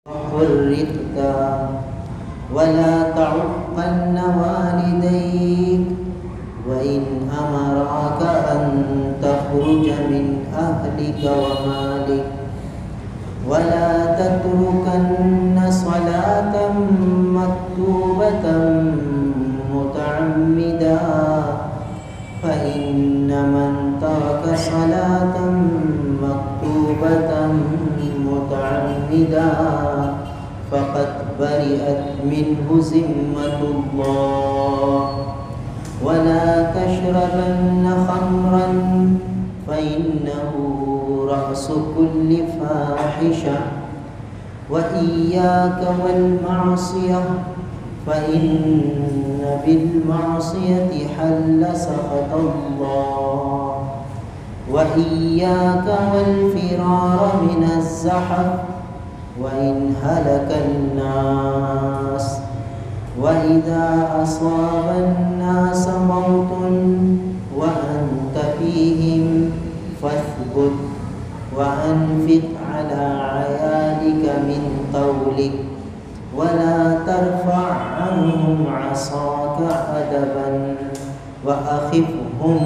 حرقتا ولا تعقن والديك وإن أمراك أن تخرج من أهلك ومالك ولا تتركن صلاة مكتوبة متعمدا فإن من ترك صلاة مكتوبة متعمدا فقد برئت منه ذمة الله ولا تشربن خمرا فإنه رأس كل فاحشة وإياك والمعصية فإن بالمعصية حل سخط الله وإياك والفرار من الزحف وإن هلك الناس وإذا أصاب الناس موت وأنت فيهم فاثبت وأنفق على عيالك من قولك ولا ترفع عنهم عصاك أدبا وأخفهم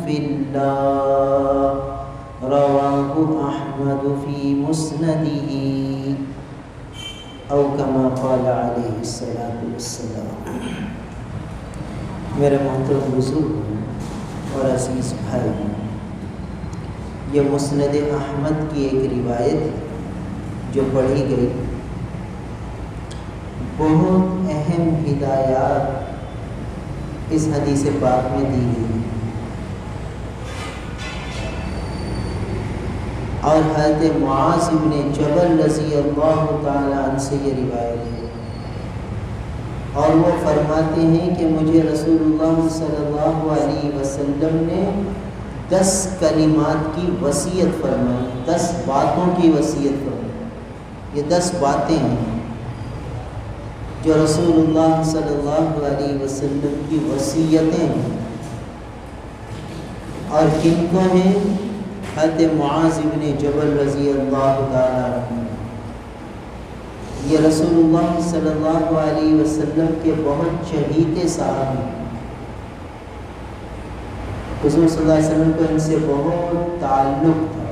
في الله رواه أحمد في مسنده او كما قال علیہ الصلوۃ والسلام۔ میرے محترم بزرگ اور عزیز بھائی، یہ مسند احمد کی ایک روایت ہے جو پڑھی گئی۔ بہت اہم ہدایات اس حدیث پاک میں دی گئی اور حضرت معاذ بن جبل رضی اللہ تعالیٰ عنہ سے یہ روایت ہے، اور وہ فرماتے ہیں کہ مجھے رسول اللہ صلی اللہ علیہ وسلم نے 10 کلمات کی وصیت فرمائی، 10 باتوں کی وصیت فرمائی۔ یہ 10 باتیں ہیں جو رسول اللہ صلی اللہ علیہ وسلم کی وصیتیں ہیں، اور کن کو ہیں؟ حضرت معاذ بن جبل رضی اللہ تعالیٰ عنہ۔ یہ رسول اللہ صلی اللہ علیہ وسلم کے بہت چہیتے صحابی، حضور صلی اللہ علیہ وسلم کو ان سے بہت تعلق تھا،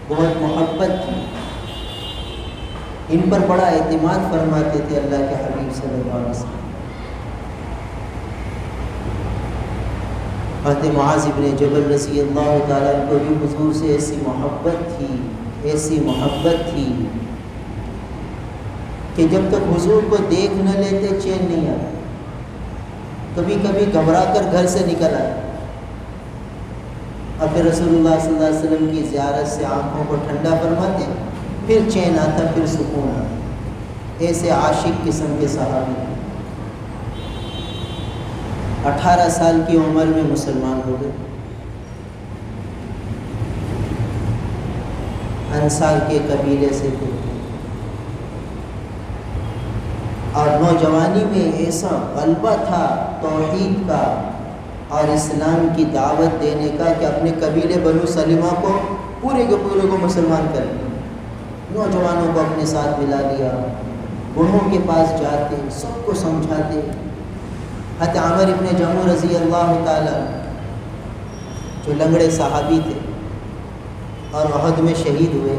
بہت محبت تھی، ان پر بڑا اعتماد فرماتے تھے اللہ کے حبیب صلی اللہ علیہ وسلم۔ حضرت معاذ بن جبل رضی اللہ تعالیٰ عنہ کو بھی حضور سے ایسی محبت تھی کہ جب تک حضور کو دیکھ نہ لیتے چین نہیں آتا، کبھی کبھی گھبرا کر گھر سے نکل آتے، اور پھر رسول اللہ صلی اللہ علیہ وسلم کی زیارت سے آنکھوں کو ٹھنڈا فرماتے، پھر چین آتا، پھر سکون آتا۔ ایسے عاشق قسم کے صحابی 18 سال کی عمر میں مسلمان ہو گئے، انصار کے قبیلے سے تھے، اور نوجوانی میں ایسا غلبہ تھا توحید کا اور اسلام کی دعوت دینے کا کہ اپنے قبیلے بنو سلمہ کو پورے کے پورے کو مسلمان کر لیا، نوجوانوں کو اپنے ساتھ ملا لیا، بوڑھوں کے پاس جاتے، سب کو سمجھاتے۔ حضرت عامر ابن جموح رضی اللہ تعالیٰ جو لنگڑے صحابی تھے اور احد میں شہید ہوئے،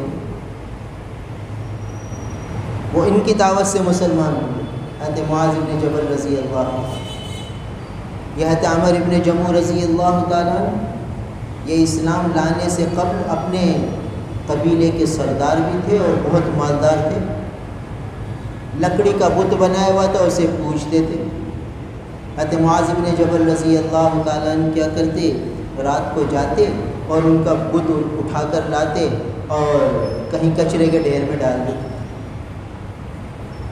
وہ ان کی دعوت سے مسلمان ہوئے۔ حضرت معاذ ابن جبل رضی اللہ عنہ، یہ حضرت عامر ابن جموح رضی اللہ تعالیٰ یہ اسلام لانے سے قبل اپنے قبیلے کے سردار بھی تھے اور بہت مالدار تھے، لکڑی کا بت بنایا ہوا تھا، اسے پوجتے تھے۔ حضرت معاذ بن جبل رضی اللہ تعالیٰ عنہ کیا کرتے، رات کو جاتے اور ان کا بت اٹھا کر لاتے اور کہیں کچرے کے ڈھیر میں ڈال دیتے۔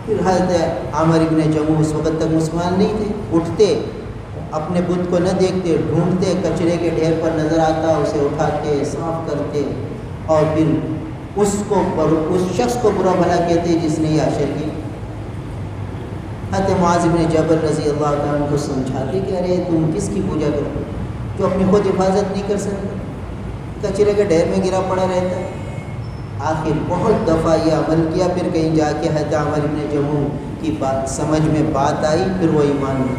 پھر حضرت عامر ابن جموح اس وقت تک مسلمان نہیں تھے، اٹھتے، اپنے بت کو نہ دیکھتے، ڈھونڈتے، کچرے کے ڈھیر پر نظر آتا، اسے اٹھاتے، صاف کرتے، اور پھر اس شخص کو برا بھلا کہتے جس نے یہ اشر کی۔ حضرت معاذ بن جبل رضی اللہ عنہ کو سمجھاتے کہ ارے تم کس کی پوجا کرتے جو اپنی خود حفاظت نہیں کر سکتے، کچرے کے ڈھیر میں گرا پڑا رہتا ہے، آخر بہت دفعہ یہ عمل کیا، پھر کہیں جا کے حضرت عمر ابن جموح کی بات سمجھ میں بات آئی، پھر وہ ایمان میں.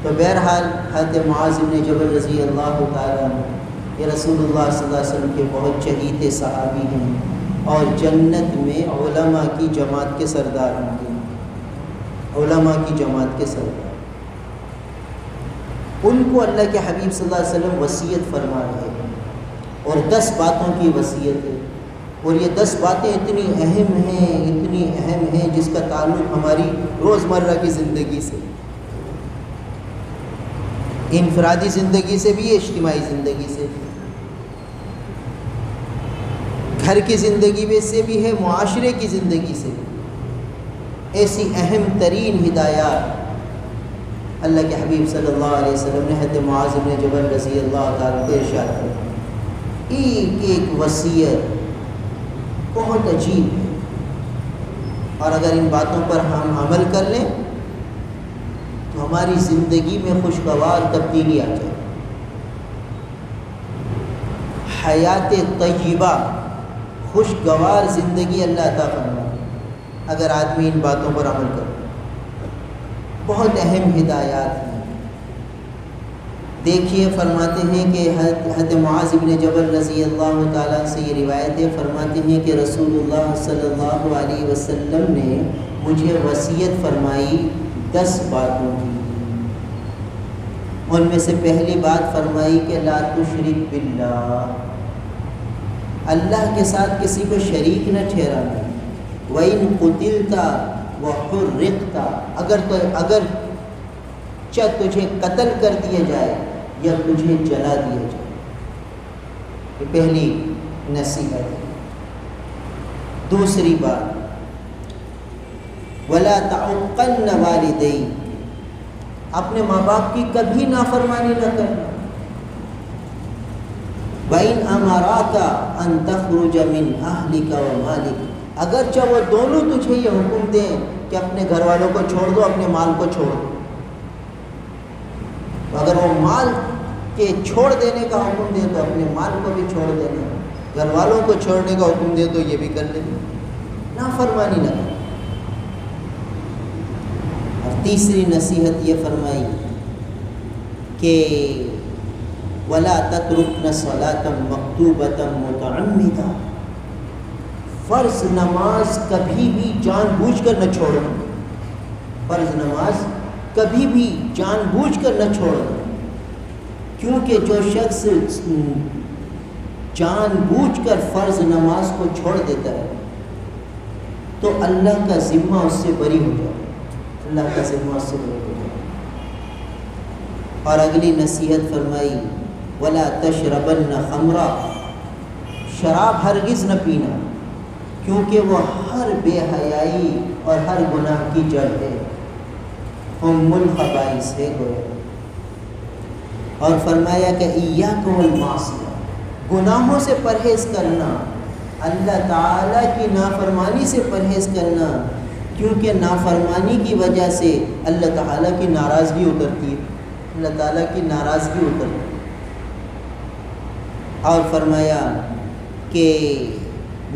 تو بہرحال حضرت معاذ بن جبل رضی اللہ تعالیٰ عنہ یہ رسول اللہ صلی اللہ علیہ وسلم کے بہت چہیتے صحابی ہیں، اور جنت میں علماء کی جماعت کے سردار ہوں گے، علماء کی جماعت کے سردار. ان کو اللہ کے حبیب صلی اللہ علیہ وسلم وصیت فرما رہے ہیں، اور 10 باتوں کی وصیت ہے. اور یہ 10 باتیں اتنی اہم ہیں جس کا تعلق ہماری روزمرہ کی زندگی سے، انفرادی زندگی سے بھی، اجتماعی زندگی سے بھی، گھر کی زندگی میں سے بھی ہے، معاشرے کی زندگی سے بھی. ایسی اہم ترین ہدایات اللہ کے حبیب صلی اللہ علیہ وسلم نے حضرت معاذ بن جبل رضی اللہ تعالیٰ کو ارشاد کیا. ایک ایک وصیت بہت عجیب ہے، اور اگر ان باتوں پر ہم عمل کر لیں تو ہماری زندگی میں خوشگوار تبدیلی آ جائے. حیات طیبہ، خوشگوار زندگی اللہ عطا فرمائے اگر آدمی ان باتوں پر عمل کرے. بہت اہم ہدایات ہیں. دیکھیے فرماتے ہیں کہ حضرت معاذ بن جبل رضی اللہ تعالیٰ سے یہ روایت ہے، فرماتے ہیں کہ رسول اللہ صلی اللہ علیہ وسلم نے مجھے وصیت فرمائی 10 باتوں کی. ان میں سے پہلی بات فرمائی کہ لا تشرک باللہ، اللہ کے ساتھ کسی کو شریک نہ ٹھہرانا. وَإِن قُتِلْتَ وَحُرِّقْتَ، اگر تجھے قتل کر دیا جائے یا تجھے جلا دیا جائے. یہ پہلی نصیحت ہے. دوسری بات وَلَا تَعُقَّنَّ وَالِدَيْكَ، اپنے ماں باپ کی کبھی نافرمانی نہ کرنا. وَإِنْ أَمَرَاكَ أَن تَخْرُجَ مِنْ أَهْلِكَ وَمَالِكَ، اگرچہ وہ دونوں تجھے یہ حکم دیں کہ اپنے گھر والوں کو چھوڑ دو، اپنے مال کو چھوڑ دو، تو اگر وہ مال کے چھوڑ دینے کا حکم دے تو اپنے مال کو بھی چھوڑ دینا، گھر والوں کو چھوڑنے کا حکم دے تو یہ بھی کر لینا، نافرمانی نہ کرنا. اور تیسری نصیحت یہ فرمائی کہ وَلَا تَتْرُكْنَ صَلَاةً مَكْتُوبَةً مُتَعَمِّدًا، فرض نماز کبھی بھی جان بوجھ کر نہ چھوڑنا. فرض نماز کبھی بھی جان بوجھ کر نہ چھوڑنا، کیونکہ جو شخص جان بوجھ کر فرض نماز کو چھوڑ دیتا ہے تو اللہ کا ذمہ اس سے بری ہو جائے، اللہ کا ذمہ اس سے بری ہو جائے. اور اگلی نصیحت فرمائی وَلَا تَشْرَبَنَّ خَمْرًا، شراب ہرگز نہ پینا، کیونکہ وہ ہر بے حیائی اور ہر گناہ کی جڑ ہے، ام الخبائث ہے گویا. اور فرمایا کہ ایاکم المعصیہ، گناہوں سے پرہیز کرنا، اللہ تعالیٰ کی نافرمانی سے پرہیز کرنا، کیونکہ نافرمانی کی وجہ سے اللہ تعالیٰ کی ناراضگی اترتی ہے، اللہ تعالیٰ کی ناراضگی اترتی ہے. اور فرمایا کہ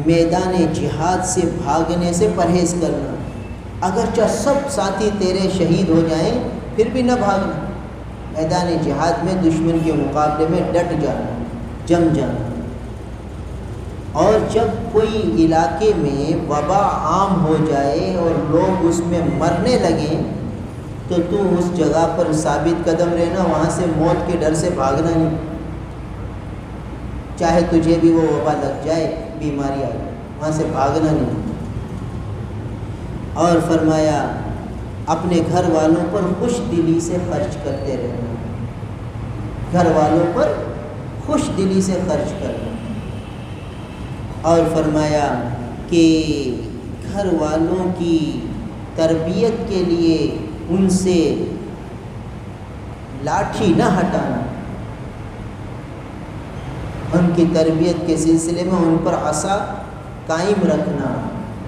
میدان جہاد سے بھاگنے سے پرہیز کرنا، اگرچہ سب ساتھی تیرے شہید ہو جائیں پھر بھی نہ بھاگنا، میدان جہاد میں دشمن کے مقابلے میں ڈٹ جانا، جم جانا. اور جب کوئی علاقے میں وبا عام ہو جائے اور لوگ اس میں مرنے لگیں تو اس جگہ پر ثابت قدم رہنا، وہاں سے موت کے ڈر سے بھاگنا نہیں، چاہے تجھے بھی وہ وبا لگ جائے، بیماری آ جائے، وہاں سے بھاگنا نہیں. اور فرمایا اپنے گھر والوں پر خوش دلی سے خرچ کرتے رہنا، گھر والوں پر خوش دلی سے خرچ کرنا. اور فرمایا کہ گھر والوں کی تربیت کے لیے ان سے لاٹھی نہ ہٹانا، ان کی تربیت کے سلسلے میں ان پر عصا قائم رکھنا،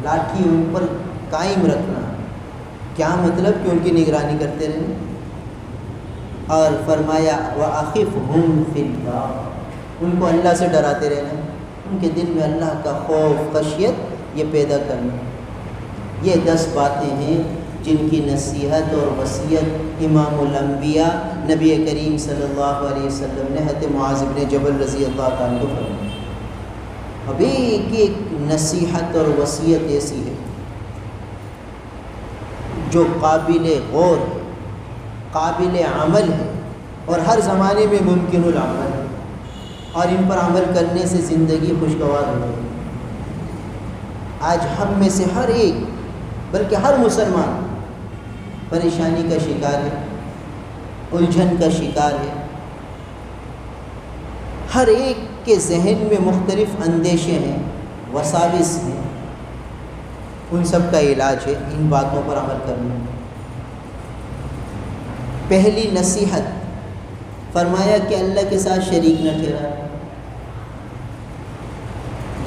لاٹھی ان پر قائم رکھنا. کیا مطلب کہ ان کی نگرانی کرتے رہیں. اور فرمایا وَأَخِفْهُمْ فِي اللَّهِ، ان کو اللہ سے ڈراتے رہنا، ان کے دل میں اللہ کا خوف خشیت یہ پیدا کرنا. یہ 10 باتیں ہیں جن کی نصیحت اور وصیت امام الانبیاء نبی کریم صلی اللہ علیہ وسلم نے حضرت معاذ بن جبل رضی اللہ عنہ کو فرمائی. اب ایک نصیحت اور وصیت ایسی ہے جو قابل غور ہے، قابل عمل ہے اور ہر زمانے میں ممکن العمل ہے، اور ان پر عمل کرنے سے زندگی خوشگوار ہو گئی. آج ہم میں سے ہر ایک بلکہ ہر مسلمان پریشانی کا شکار ہے، الجھن کا شکار ہے. ہر ایک کے ذہن میں مختلف اندیشے ہیں، وساوس ہیں. ان سب کا علاج ہے ان باتوں پر عمل کرنا. پہلی نصیحت فرمایا کہ اللہ کے ساتھ شریک نہ ٹھہرا،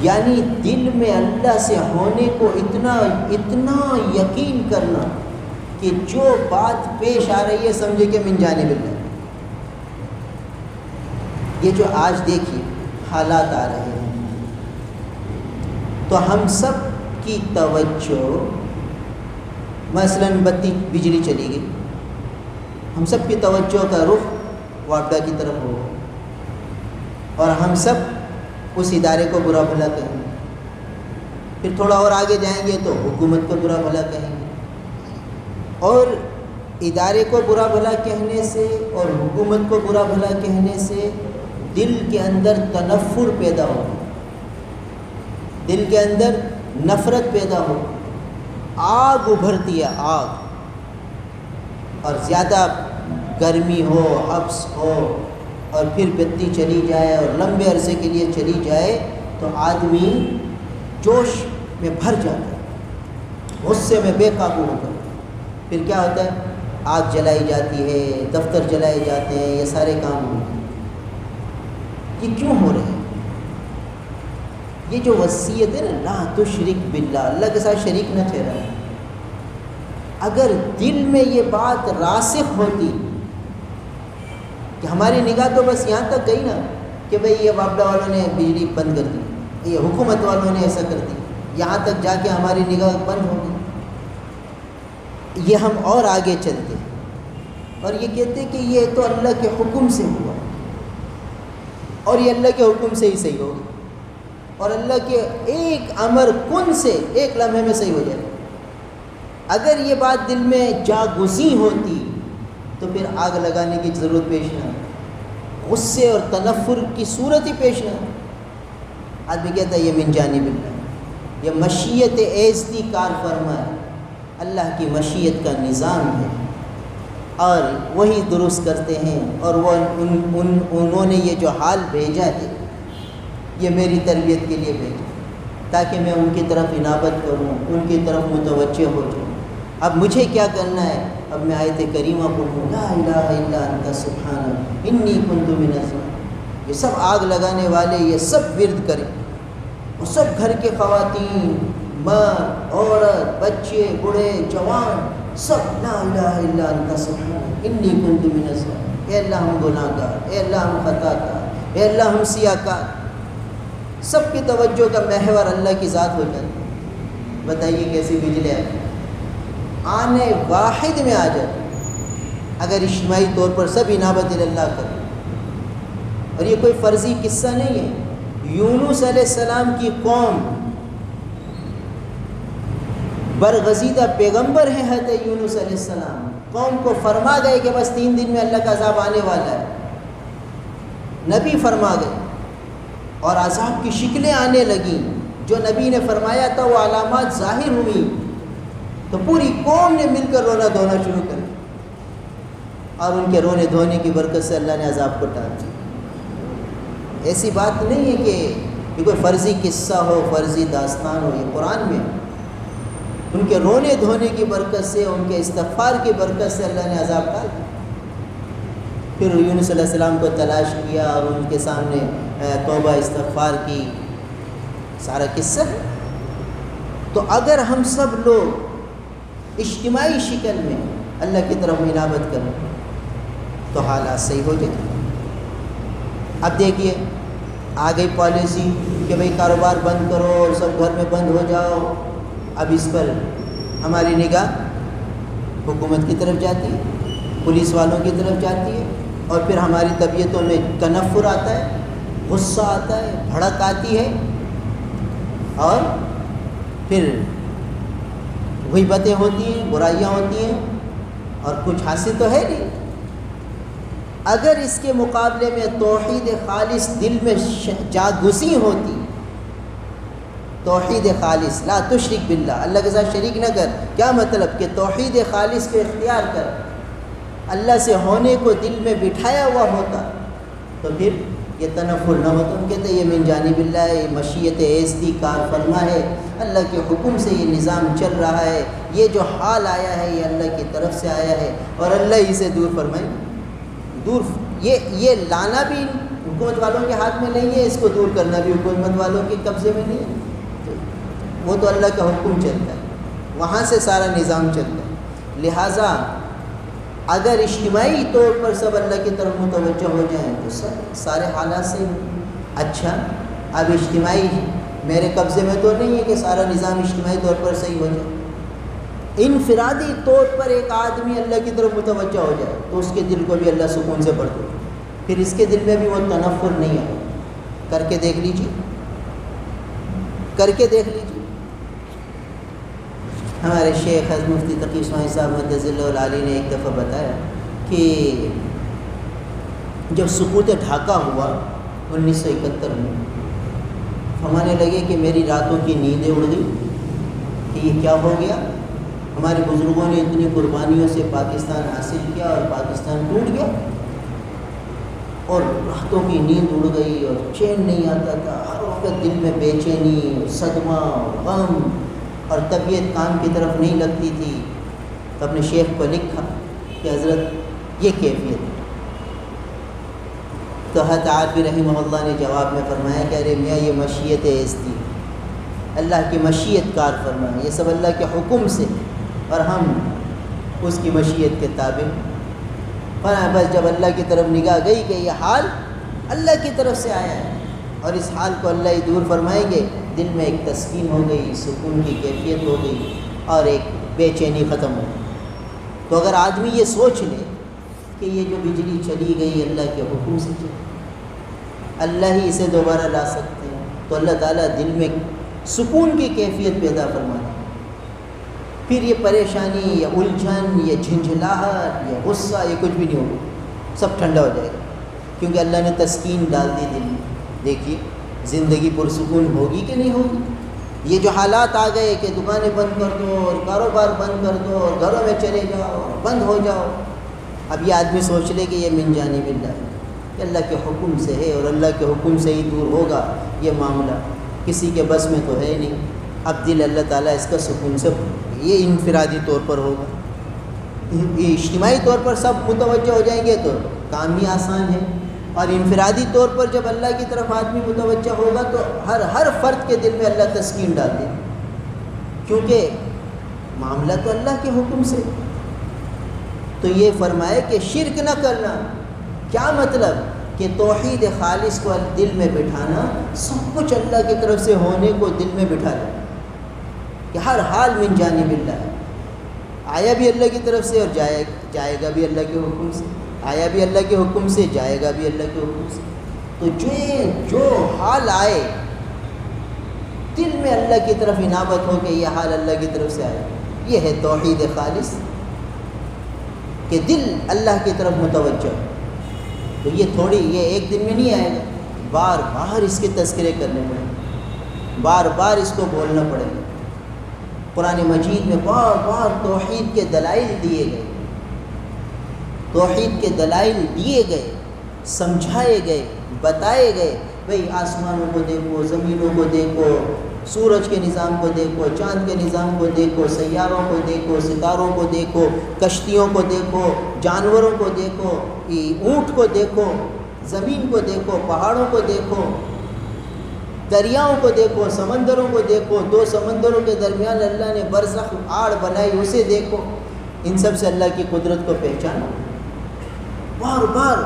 یعنی دل میں اللہ سے ہونے کو اتنا یقین کرنا کہ جو بات پیش آ رہی ہے سمجھے کہ من جانب اللہ. یہ جو آج دیکھیے حالات آ رہے ہیں تو ہم سب کی توجہ، مثلاً بجلی چلی گئی، ہم سب کی توجہ کا رخ واپڈا کی طرف ہوگا اور ہم سب اس ادارے کو برا بھلا کہیں گے. پھر تھوڑا اور آگے جائیں گے تو حکومت کو برا بھلا کہیں گے، اور ادارے کو برا بھلا کہنے سے اور حکومت کو برا بھلا کہنے سے دل کے اندر تنفر پیدا ہو، دل کے اندر نفرت پیدا ہو، آگ ابھرتی ہے آگ. اور زیادہ گرمی ہو، حبس ہو اور پھر بتی چلی جائے اور لمبے عرصے کے لیے چلی جائے تو آدمی جوش میں بھر جاتا ہے، غصے میں بے قابو ہوتا ہے. پھر کیا ہوتا ہے؟ آگ جلائی جاتی ہے، دفتر جلائے جاتے ہیں، یہ سارے کام ہوتے ہیں. یہ کیوں ہو رہے ہیں؟ یہ جو وصیت ہے نا، لا تشرک باللہ، اللہ کے ساتھ شریک نہ ٹھہرا. اگر دل میں یہ بات راسخ ہوتی کہ ہماری نگاہ تو بس یہاں تک گئی نا کہ بھئی یہ واپڈا والوں نے بجلی بند کر دی، یہ حکومت والوں نے ایسا کر دی، یہاں تک جا کے ہماری نگاہ بند ہو گئی. یہ ہم اور آگے چلتے اور یہ کہتے کہ یہ تو اللہ کے حکم سے ہوا اور یہ اللہ کے حکم سے ہی صحیح ہوگا، اور اللہ کے ایک امر کن سے ایک لمحے میں صحیح ہو جائے. اگر یہ بات دل میں جاگزیں ہوتی تو پھر آگ لگانے کی ضرورت پیش نہ آتی، غصے اور تنفر کی صورت ہی پیش نہ آتی. آدمی کہتا ہے یہ من جانب اللہ، یہ مشیت ایزدی کار فرما ہے، اللہ کی مشیت کا نظام ہے اور وہی درست کرتے ہیں. اور وہ انہوں نے یہ جو حال بھیجا ہے یہ میری تربیت کے لیے بھیجا تاکہ میں ان کی طرف انابت کروں، ان کی طرف متوجہ ہو جاؤں. اب مجھے کیا کرنا ہے؟ اب میں آیت کریمہ پڑھوں، لا الہ الا انت سبحانک انی کنت من الظالمین. یہ سب آگ لگانے والے یہ سب ورد کریں، اور سب گھر کے خواتین، مرد، عورت، بچے، بوڑھے، جوان، سب لا الہ الا انت سبحانک انی کنت من الظالمین. اے اللہ ہم گناہ گار، اے اللہ ہم خطا کار، اے اللہ ہم سیاہ کار. سب کی توجہ کا محور اللہ کی ذات ہو جاتی. بتائیے کیسی بجلی ہے؟ آنے واحد میں آ جاتی اگر اجتماعی طور پر سب انابت اللہ کریں. اور یہ کوئی فرضی قصہ نہیں ہے. یونس علیہ السلام کی قوم، برگزیدہ پیغمبر ہیں حضرت یونس علیہ السلام، قوم کو فرما گئے کہ بس 3 دن میں اللہ کا عذاب آنے والا ہے. نبی فرما گئے اور عذاب کی شکلیں آنے لگیں. جو نبی نے فرمایا تھا وہ علامات ظاہر ہوئی تو پوری قوم نے مل کر رونا دھونا شروع کر دیا، اور ان کے رونے دھونے کی برکت سے اللہ نے عذاب کو ٹال دیا. ایسی بات نہیں ہے کہ یہ کوئی فرضی قصہ ہو، فرضی داستان ہو. یہ قرآن میں ان کے رونے دھونے کی برکت سے، ان کے استغفار کی برکت سے اللہ نے عذاب ٹال دیا. پھر یونس علیہ السلام کو تلاش کیا اور ان کے سامنے توبہ استغفار کی، سارا قصہ. تو اگر ہم سب لوگ اجتماعی شکل میں اللہ کی طرف انابت کریں تو حالات صحیح ہو جائیں. اب دیکھیے آ گئی پالیسی کہ بھئی کاروبار بند کرو اور سب گھر میں بند ہو جاؤ. اب اس پر ہماری نگاہ حکومت کی طرف جاتی ہے, پولیس والوں کی طرف جاتی ہے, اور پھر ہماری طبیعتوں میں تنفر آتا ہے, غصہ آتا ہے, بھڑک آتی ہے, اور پھر غیبتیں ہوتی ہیں, برائیاں ہوتی ہیں, اور کچھ حاصل تو ہے نہیں. اگر اس کے مقابلے میں توحید خالص دل میں جاگزی ہوتی, توحید خالص, لا تشرک باللہ, اللہ کے ساتھ شریک نہ کر. کیا مطلب کہ توحید خالص کو اختیار کر, اللہ سے ہونے کو دل میں بٹھایا ہوا ہوتا, تو پھر یہ تنفر نہ ہوتا. ہم کہتے ہیں یہ من جانب اللہ, یہ مشیت ایستی کار فرما ہے, اللہ کے حکم سے یہ نظام چل رہا ہے, یہ جو حال آیا ہے یہ اللہ کی طرف سے آیا ہے, اور اللہ اسے دور فرمائے. دور یہ لانا بھی حکومت والوں کے ہاتھ میں نہیں ہے, اس کو دور کرنا بھی حکومت والوں کے قبضے میں نہیں ہے. وہ تو اللہ کا حکم چلتا ہے, وہاں سے سارا نظام چلتا ہے. لہٰذا اگر اجتماعی طور پر سب اللہ کی طرف متوجہ ہو جائیں تو سارے حالات سے اچھا. اب اجتماعی میرے قبضے میں تو نہیں ہے کہ سارا نظام اجتماعی طور پر صحیح ہو جائے. انفرادی طور پر ایک آدمی اللہ کی طرف متوجہ ہو جائے تو اس کے دل کو بھی اللہ سکون سے بھر دے, پھر اس کے دل میں بھی وہ تنفر نہیں آئے. کر کے دیکھ لیجیے, کر کے دیکھ لیجیے. ہمارے شیخ حضرت مفتی تقی اسماعیل صاحب مدظ اللہ العالی نے ایک دفعہ بتایا کہ جب سقوط ڈھاکہ ہوا 1971 میں, ہمارے لگے کہ میری راتوں کی نیندیں اڑ گئی کہ یہ کیا ہو گیا. ہمارے بزرگوں نے اتنی قربانیوں سے پاکستان حاصل کیا اور پاکستان ٹوٹ گیا, اور راتوں کی نیند اڑ گئی اور چین نہیں آتا تھا. ہر وقت دل میں بے چینی, صدمہ, غم, اور طبیعت کام کی طرف نہیں لگتی تھی. تو اپنے شیخ کو لکھا کہ حضرت یہ کیفیت ہے. تو حضرت عارفی رحمہ اللہ نے جواب میں فرمایا کہ ارے میاں یہ مشیت ایستی, اللہ کی مشیت کار فرمایا, یہ سب اللہ کے حکم سے, اور ہم اس کی مشیت کے تابع. بس جب اللہ کی طرف نگاہ گئی کہ یہ حال اللہ کی طرف سے آیا ہے اور اس حال کو اللہ ہی دور فرمائیں گے, دل میں ایک تسکین ہو گئی, سکون کی کیفیت ہو گئی, اور ایک بے چینی ختم ہو گئی. تو اگر آدمی یہ سوچ لے کہ یہ جو بجلی چلی گئی اللہ کے حکم سے چلی, اللہ ہی اسے دوبارہ لا سکتے ہیں, تو اللہ تعالیٰ دل میں سکون کی کیفیت پیدا فرماتا ہے. پھر یہ پریشانی یا الجھن یا جھنجھلاہٹ یا غصہ یہ کچھ بھی نہیں ہوگا, سب ٹھنڈا ہو جائے گا, کیونکہ اللہ نے تسکین ڈال دی دل میں. دیکھیے زندگی پرسکون ہوگی کہ نہیں ہوگی. یہ جو حالات آ گئے کہ دکانیں بند کر دو اور کاروبار بند کر دو اور گھروں میں چلے جاؤ اور بند ہو جاؤ, اب یہ آدمی سوچ لے کہ یہ من جانب اللہ ہے, کہ اللہ کے حکم سے ہے اور اللہ کے حکم سے ہی دور ہوگا. یہ معاملہ کسی کے بس میں تو ہے نہیں. اب دل اللہ تعالیٰ اس کا سکون سے, یہ انفرادی طور پر ہوگا. اجتماعی طور پر سب متوجہ ہو جائیں گے تو کام ہی آسان ہے, اور انفرادی طور پر جب اللہ کی طرف آدمی متوجہ ہوگا تو ہر فرد کے دل میں اللہ تسکین ڈال دے, کیونکہ معاملہ تو اللہ کے حکم سے. تو یہ فرمائے کہ شرک نہ کرنا. کیا مطلب کہ توحید خالص کو دل میں بٹھانا, سب کچھ اللہ کی طرف سے ہونے کو دل میں بٹھا لے, کہ ہر حال من جانب اللہ ہے, آیا بھی اللہ کی طرف سے اور جائے گا بھی اللہ کے حکم سے, آیا بھی اللہ کے حکم سے, جائے گا بھی اللہ کے حکم سے. تو جو حال آئے دل میں اللہ کی طرف انابت ہو کہ یہ حال اللہ کی طرف سے آئے, یہ ہے توحید خالص, کہ دل اللہ کی طرف متوجہ. تو یہ ایک دن میں نہیں آئے گا, بار بار اس کے تذکرے کرنے پڑیں گے, بار بار اس کو بولنا پڑے گا. قرآن مجید میں بار بار توحید کے دلائل دیے گئے, توحید کے دلائل دیے گئے, سمجھائے گئے, بتائے گئے. بھئی آسمانوں کو دیکھو, زمینوں کو دیکھو, سورج کے نظام کو دیکھو, چاند کے نظام کو دیکھو, سیاروں کو دیکھو, ستاروں کو دیکھو, کشتیوں کو دیکھو, جانوروں کو دیکھو, اونٹ کو دیکھو, زمین کو دیکھو, پہاڑوں کو دیکھو, دریاؤں کو دیکھو, سمندروں کو دیکھو, دو سمندروں کے درمیان اللہ نے برزخ آڑ بنائی اسے دیکھو. ان سب سے اللہ کی قدرت کو پہچانو. بار بار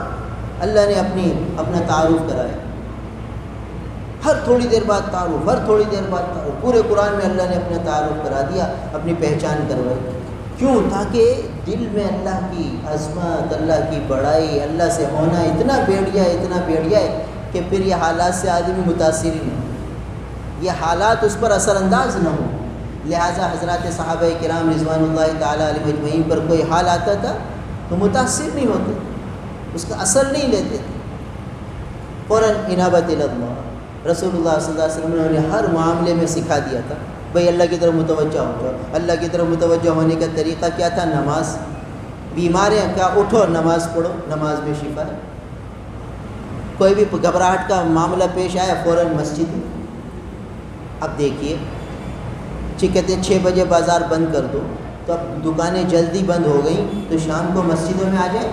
اللہ نے اپنا تعارف کرایا. ہر تھوڑی دیر بعد تعارف، ہر تھوڑی دیر بعد تعارف. پورے قرآن میں اللہ نے اپنا تعارف کرا دیا، اپنی پہچان کروائی. کیوں؟ تاکہ دل میں اللہ کی عظمت، اللہ کی بڑائی، اللہ سے ہونا اتنا بیٹھ جائے، اتنا بیٹھ جائے کہ پھر یہ حالات سے آدمی متاثر ہی نہ ہو، یہ حالات اس پر اثر انداز نہ ہو. لہٰذا حضرات صحابہ کرام رضوان اللہ تعالیٰ علیہ مجمعین پر کوئی حال آتا تھا تو متاثر نہیں ہوتے، اس کا اثر نہیں لیتے تھے. فوراً انابت اللہ، رسول اللہ صلی اللہ علیہ وسلم نے انہیں ہر معاملے میں سکھا دیا تھا. بھئی اللہ کی طرف متوجہ ہو جاؤ. اللہ کی طرف متوجہ ہونے کا طریقہ کیا تھا؟ نماز. بیمار ہیں کیا؟ اٹھو اور نماز پڑھو، نماز میں شفا ہے. کوئی بھی گھبراہٹ کا معاملہ پیش آیا فوراً مسجد میں. اب دیکھیے کہتے ہیں 6 بجے بازار بند کر دو، تو اب دکانیں جلدی بند ہو گئیں تو شام کو مسجدوں میں آ جائے،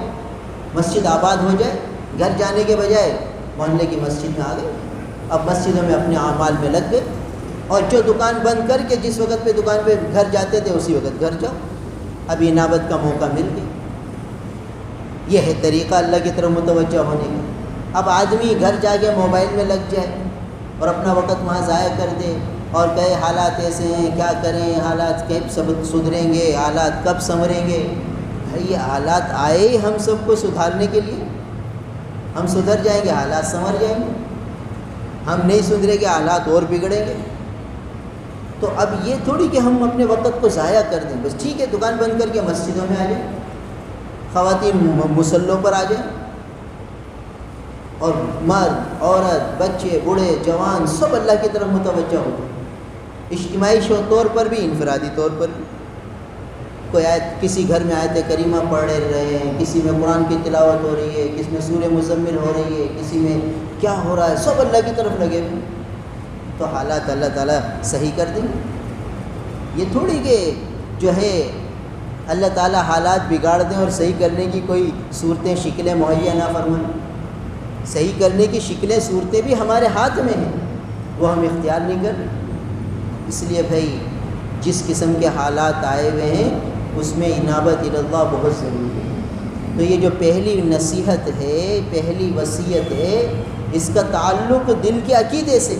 مسجد آباد ہو جائے. گھر جانے کے بجائے محلے کی مسجد میں آ گئے، اب مسجدوں میں اپنے اعمال میں لگ گئے. اور جو دکان بند کر کے جس وقت پہ دکان پہ گھر جاتے تھے اسی وقت گھر جاؤ. اب انابت کا موقع مل گیا. یہ ہے طریقہ اللہ کی طرف متوجہ ہونے کا. اب آدمی گھر جا کے موبائل میں لگ جائے اور اپنا وقت وہاں ضائع کر دے اور کہے حالات ایسے ہیں، کیا کریں، حالات کب سدھریں گے، حالات کب سنوریں گے. بھائی یہ حالات آئے ہی ہم سب کو سدھارنے کے لیے. ہم سدھر جائیں گے حالات سنور جائیں گے، ہم نہیں سدھریں گے حالات اور بگڑیں گے. تو اب یہ تھوڑی کہ ہم اپنے وقت کو ضائع کر دیں. بس ٹھیک ہے دکان بند کر کے مسجدوں میں آ جائیں، خواتین مصلوں پر آ جائیں، اور مرد عورت بچے بوڑھے جوان سب اللہ کی طرف متوجہ ہو. اجتماعی طور پر بھی انفرادی طور پر بھی. کوئی آیت کسی گھر میں آیت کریمہ پڑھ رہے ہیں، کسی میں قرآن کی تلاوت ہو رہی ہے، کسی میں سورہ مزمل ہو رہی ہے، کسی میں کیا ہو رہا ہے، سب اللہ کی طرف لگے ہوئے، تو حالات اللہ تعالیٰ صحیح کر دیں. یہ تھوڑی کہ جو ہے اللہ تعالیٰ حالات بگاڑ دیں اور صحیح کرنے کی کوئی صورتیں شکلیں مہیا نہ فرمائیں. صحیح کرنے کی شکلیں صورتیں بھی ہمارے ہاتھ میں ہیں، وہ ہم اختیار نہیں کر رہے. اس لیے بھائی جس قسم کے حالات آئے ہوئے ہیں اس میں انابت اللہ بہت ضروری ہے. تو یہ جو پہلی نصیحت ہے، پہلی وصیت ہے، اس کا تعلق دل کے عقیدے سے.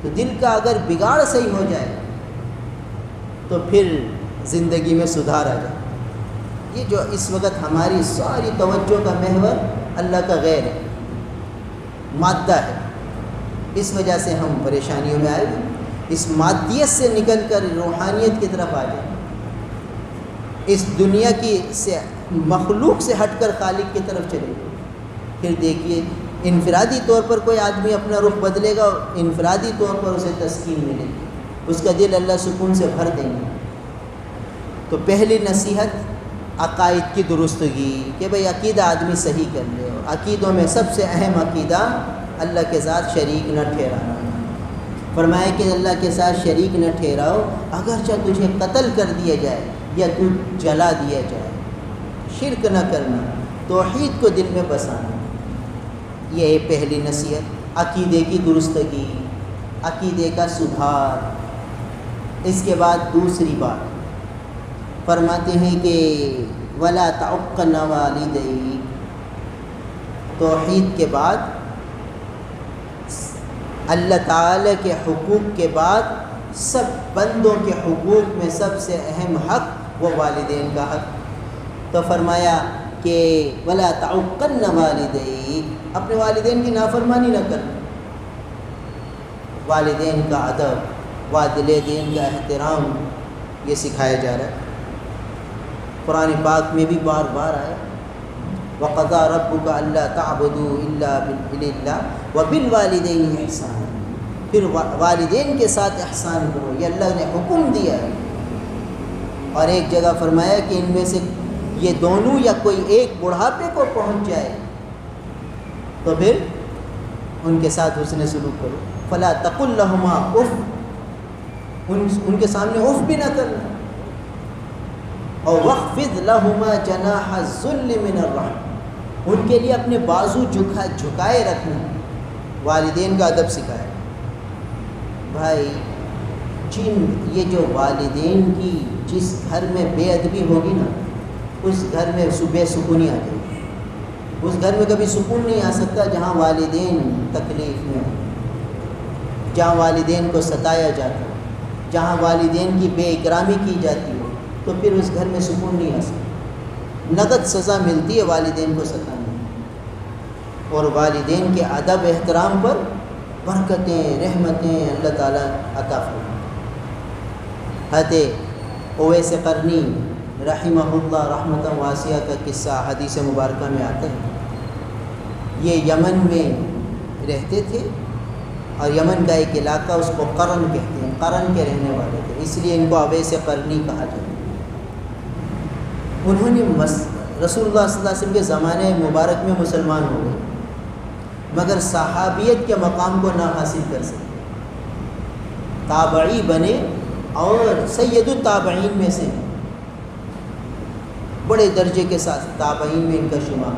تو دل کا اگر بگاڑ صحیح ہو جائے تو پھر زندگی میں سدھار آ جائے. یہ جو اس وقت ہماری ساری توجہ کا محور اللہ کا غیر ہے، مادہ ہے، اس وجہ سے ہم پریشانیوں میں آئے ہیں. اس مادیت سے نکل کر روحانیت کی طرف آ جائیں، اس دنیا کی سے مخلوق سے ہٹ کر خالق کی طرف چلے. پھر دیکھیے انفرادی طور پر کوئی آدمی اپنا رخ بدلے گا، انفرادی طور پر اسے تسکین ملے گی، اس کا دل اللہ سکون سے بھر دیں گے. تو پہلی نصیحت عقائد کی درستگی، کہ بھئی عقیدہ آدمی صحیح کر لے. اور عقیدوں میں سب سے اہم عقیدہ اللہ کے ساتھ شریک نہ ٹھہرانا. فرمایا کہ اللہ کے ساتھ شریک نہ ٹھہراؤ، اگرچہ تجھے قتل کر دیا جائے یا تو جلا دیا جائے. شرک نہ کرنا، توحید کو دل میں بسانا. یہ ہے پہلی نصیحت، عقیدے کی درستگی، عقیدے کا سدھار. اس کے بعد دوسری بات فرماتے ہیں کہ وَلَا تَعُقَّنَ وَالِدَيْكَ. توحید کے بعد اللہ تعالیٰ کے حقوق کے بعد سب بندوں کے حقوق میں سب سے اہم حق وہ والدین کا حق. تو فرمایا کہ وَلَا تَعُقَّنَّ وَالِدَيْكَ، اپنے والدین کی نافرمانی نہ کرنا. والدین کا ادب، والدین کا احترام یہ سکھایا جا رہا ہے. قرآن پاک میں بھی بار بار آیا وَقَضَىٰ رَبُّكَ أَلَّا تَعْبُدُوا إِلَّا وَبِالْوَالِدَيْنِ إِحْسَانًا. پھر والدین کے ساتھ احسان کرو، یہ اللہ نے حکم دیا ہے. اور ایک جگہ فرمایا کہ ان میں سے یہ دونوں یا کوئی ایک بڑھاپے کو پہنچ جائے تو پھر ان کے ساتھ حسن سلوک کرو. فَلَا تَقُلْ لَهُمَا اُف، ان کے سامنے اف بھی نہ کرنا. اور وَخْفِضْ لَهُمَا جَنَاحَ الذُّلِّ مِنَ الرَّحْمَةِ، ان کے لیے اپنے بازو جھکائے رکھنا. والدین کا ادب سکھائے. بھائی یہ جو والدین کی جس گھر میں بے ادبی ہوگی نا، اس گھر میں بے سکونی آ جائے گی. اس گھر میں کبھی سکون نہیں آ سکتا جہاں والدین تکلیف میں ہوں. جہاں والدین کو ستایا جاتا ہے، جہاں والدین کی بے اکرامی کی جاتی ہو، تو پھر اس گھر میں سکون نہیں آ سکتا۔ نقد سزا ملتی ہے والدین کو ستانے میں، اور والدین کے ادب احترام پر برکتیں رحمتیں اللہ تعالیٰ عطا فرمائے۔ حضرت اویس قرنی رحمہ اللہ رحمۃ واسعہ کا قصہ حدیث مبارکہ میں آتا ہے۔ یہ یمن میں رہتے تھے، اور یمن کا ایک علاقہ اس کو قرن کہتے ہیں، قرن کے رہنے والے تھے، اس لیے ان کو اویس قرنی کہا جاتا ہے۔ انہوں نے رسول اللہ صلی اللہ علیہ وسلم کے زمانے مبارک میں مسلمان ہو گئے، مگر صحابیت کے مقام کو نہ حاصل کر سکے، تابعی بنے اور سید التابعین میں سے بڑے درجے کے ساتھ تابعین میں ان کا شمار۔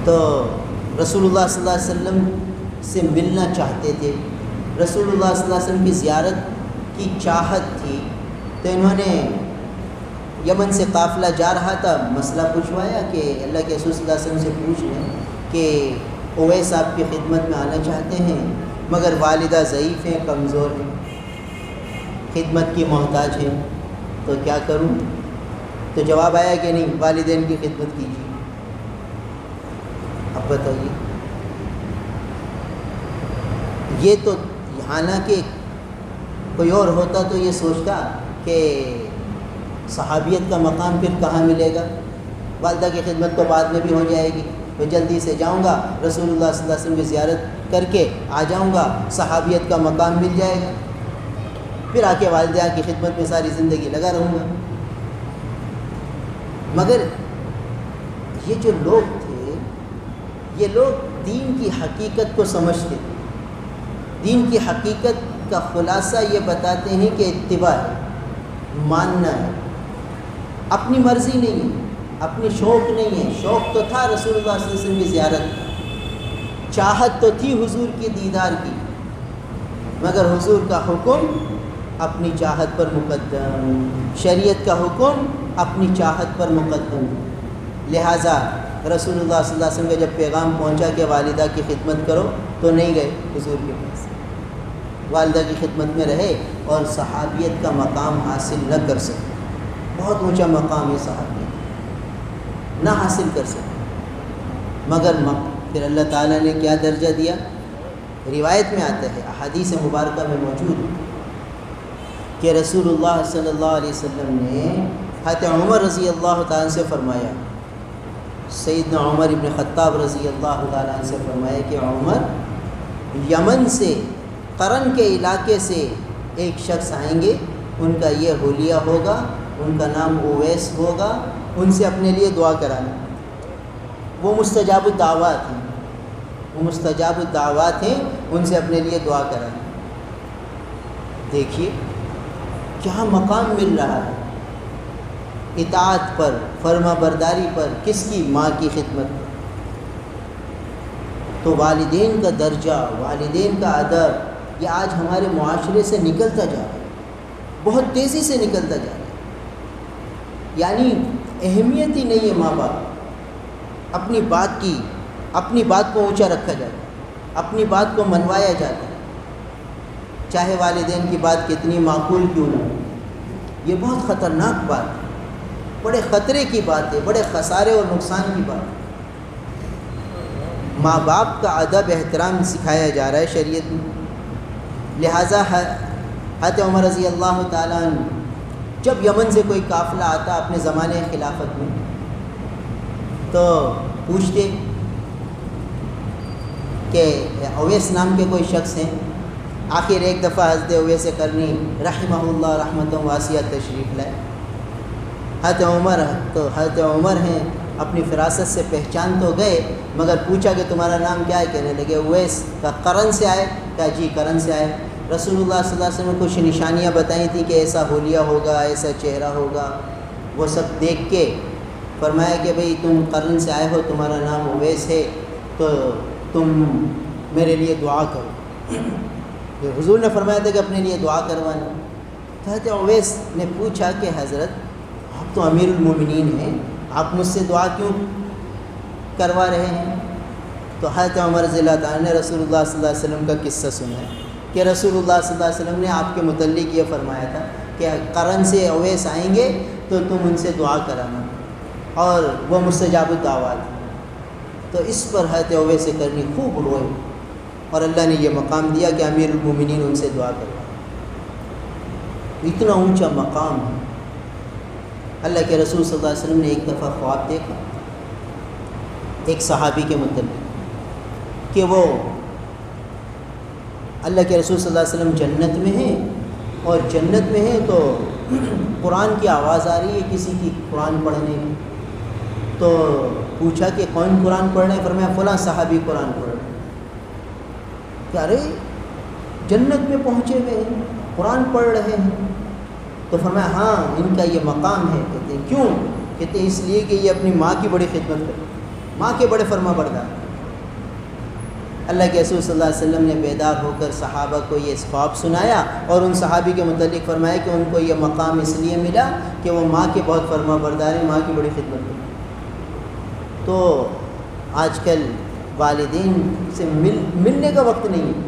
تو رسول اللہ صلی اللہ علیہ وسلم سے ملنا چاہتے تھے، رسول اللہ صلی اللہ علیہ وسلم کی زیارت کی چاہت تھی، تو انہوں نے یمن سے قافلہ جا رہا تھا، مسئلہ پوچھوایا کہ اللہ کے رسول صلی اللہ علیہ وسلم سے پوچھ لیں کہ اویس آپ کی خدمت میں آنا چاہتے ہیں، مگر والدہ ضعیف ہیں، کمزور ہیں، خدمت کی محتاج ہیں، تو کیا کروں؟ تو جواب آیا کہ نہیں، والدین کی خدمت کیجیے۔ اب بتائیے، یہ تو حالانکہ کوئی اور ہوتا تو یہ سوچتا کہ صحابیت کا مقام پھر کہاں ملے گا، والدہ کی خدمت تو بعد میں بھی ہو جائے گی، میں جلدی سے جاؤں گا، رسول اللہ صلی اللہ علیہ وسلم کی زیارت کر کے آ جاؤں گا، صحابیت کا مقام مل جائے گا، پھر آ کے والدہ کی خدمت میں ساری زندگی لگا رہوں گا۔ مگر یہ جو لوگ تھے، یہ لوگ دین کی حقیقت کو سمجھتے تھے، دین کی حقیقت کا خلاصہ یہ بتاتے ہیں کہ اتباع ہے، ماننا ہے، اپنی مرضی نہیں ہے، اپنی شوق نہیں ہے۔ شوق تو تھا رسول اللہ صلی اللہ علیہ وسلم کی زیارت کا، چاہت تو تھی حضور کی دیدار کی، مگر حضور کا حکم اپنی چاہت پر مقدم، شریعت کا حکم اپنی چاہت پر مقدم، لہٰذا رسول اللہ صلی اللہ علیہ وسلم کا جب پیغام پہنچا کہ والدہ کی خدمت کرو، تو نہیں گئے حضور کے پاس، والدہ کی خدمت میں رہے اور صحابیت کا مقام حاصل نہ کر سکے۔ بہت اونچا مقام ہے صحابیت، نہ حاصل کر سکے، مگر پھر اللہ تعالیٰ نے کیا درجہ دیا؟ روایت میں آتا ہے، احادیث مبارکہ میں موجود ہے کہ رسول اللہ صلی اللہ علیہ وسلم نے حضرت عمر رضی اللہ تعالیٰ سے فرمایا، سیدنا عمر ابن خطاب رضی اللہ تعالیٰ عنہ سے فرمایا کہ عمر، یمن سے قرن کے علاقے سے ایک شخص آئیں گے، ان کا یہ حلیہ ہوگا، ان کا نام اویس ہوگا، ان سے اپنے لیے دعا کرانا، وہ مستجاب الدعوات ہیں، وہ مستجاب الدعوات ہیں، ان سے اپنے لیے دعا کرانا۔ دیکھیے کیا مقام مل رہا ہے، اطاعت پر، فرما برداری پر، کس کی؟ ماں کی خدمت پر۔ تو والدین کا درجہ، والدین کا ادب، یہ آج ہمارے معاشرے سے نکلتا جا رہا ہے، بہت تیزی سے نکلتا جا رہا ہے، یعنی اہمیت ہی نہیں ہے ماں باپ، اپنی بات کو اونچا رکھا جاتا ہے، اپنی بات کو منوایا جاتا ہے، چاہے والدین کی بات کتنی معقول کیوں نہ ہو۔ یہ بہت خطرناک بات ہے، بڑے خطرے کی بات ہے، بڑے خسارے اور نقصان کی بات ہے۔ ماں باپ کا ادب احترام سکھایا جا رہا ہے شریعت میں، لہٰذا حضرت عمر رضی اللہ تعالیٰ عنہ جب یمن سے کوئی قافلہ آتا اپنے زمانے خلافت میں، تو پوچھتے کہ اویس نام کے کوئی شخص ہیں؟ آخر ایک دفعہ حضرت اویس قرنی رحمہ اللہ رحمۃ واسعہ تشریف لائے۔ حضرت عمر ہیں، اپنی فراست سے پہچان تو گئے، مگر پوچھا کہ تمہارا نام کیا ہے؟ کہنے لگے اویس۔ کا قرن سے آئے؟ کہا جی قرن سے آئے۔ رسول اللہ صلی اللہ علیہ وسلم نے کچھ نشانیاں بتائی تھیں کہ ایسا حلیہ ہوگا، ایسا چہرہ ہوگا، وہ سب دیکھ کے فرمایا کہ بھئی تم قرن سے آئے ہو، تمہارا نام اویس ہے، تو تم میرے لیے دعا کرو۔ حضور نے فرمایا تھا کہ اپنے لیے دعا کروانا۔ حضرت اویس نے پوچھا کہ حضرت آپ تو امیر المومنین ہیں، آپ مجھ سے دعا کیوں کروا رہے ہیں؟ تو حضرت عمر رضی اللہ تعالیٰ نے رسول اللہ صلی اللہ علیہ وسلم کا قصہ سنا ہے کہ رسول اللہ صلی اللہ علیہ وسلم نے آپ کے متعلق یہ فرمایا تھا کہ قرن سے اویس آئیں گے تو تم ان سے دعا کرانا، اور وہ مستجاب الدعوات، تو اس پر حضرت اویس کرنی خوب روئے، اور اللہ نے یہ مقام دیا کہ امیر المومنین ان سے دعا کروا۔ اتنا اونچا مقام ہے۔ اللہ کے رسول صلی اللہ علیہ وسلم نے ایک دفعہ خواب دیکھا ایک صحابی کے متعلق کہ وہ اللہ کے رسول صلی اللہ علیہ وسلم جنت میں ہیں، اور جنت میں ہیں تو قرآن کی آواز آ رہی ہے کسی کی قرآن پڑھنے کی، تو پوچھا کہ کون قرآن پڑھ رہے ہیں؟ فرمایا فلاں صحابی قرآن پڑھ رہے ہیں۔ کہ ارے جنت میں پہنچے ہوئے ہیں، قرآن پڑھ رہے ہیں؟ تو فرمایا ہاں ان کا یہ مقام ہے۔ کہتے ہیں کیوں؟ کہتے ہیں اس لیے کہ یہ اپنی ماں کی بڑی خدمت کرتے، ماں کے بڑے فرما بردار۔ اللہ کے رسول صلی اللہ علیہ وسلم نے بیدار ہو کر صحابہ کو یہ خواب سنایا، اور ان صحابی کے متعلق فرمایا کہ ان کو یہ مقام اس لیے ملا کہ وہ ماں کے بہت فرما بردار ہیں، ماں کی بڑی خدمت کرتے۔ تو آج کل والدین سے ملنے کا وقت نہیں ہے۔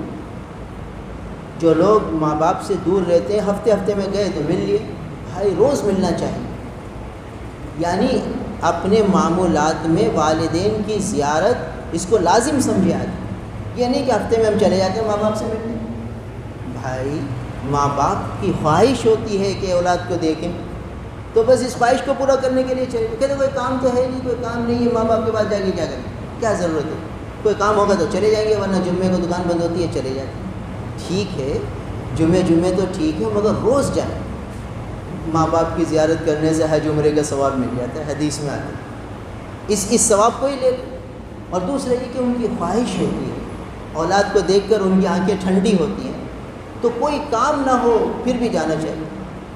جو لوگ ماں باپ سے دور رہتے ہیں، ہفتے ہفتے میں گئے تو مل لیے، بھائی روز ملنا چاہیے۔ یعنی اپنے معمولات میں والدین کی زیارت اس کو لازم سمجھے آج۔ یہ نہیں کہ ہفتے میں ہم چلے جاتے ہیں ماں باپ سے ملنے۔ بھائی ماں باپ کی خواہش ہوتی ہے کہ اولاد کو دیکھیں، تو بس اس خواہش کو پورا کرنے کے لیے چلے۔ کہتے کوئی کام تو ہے نہیں، کوئی کام نہیں ہے، ماں باپ کے پاس جا کے کیا کریں، کیا ضرورت ہے؟ کوئی کام ہوگا تو چلے جائیں گے، ورنہ جمعے کو دکان بند ہوتی ہے چلے جاتے ہیں۔ ٹھیک ہے جمعے تو ٹھیک ہے، مگر روز جائیں۔ ماں باپ کی زیارت کرنے سے حج عمرے کا ثواب مل جاتا ہے، حدیث میں آتا ہے۔ اس ثواب کو ہی لے لیں۔ اور دوسرا یہ کہ ان کی خواہش ہوتی ہے، اولاد کو دیکھ کر ان کی آنکھیں ٹھنڈی ہوتی ہیں، تو کوئی کام نہ ہو پھر بھی جانا چاہیے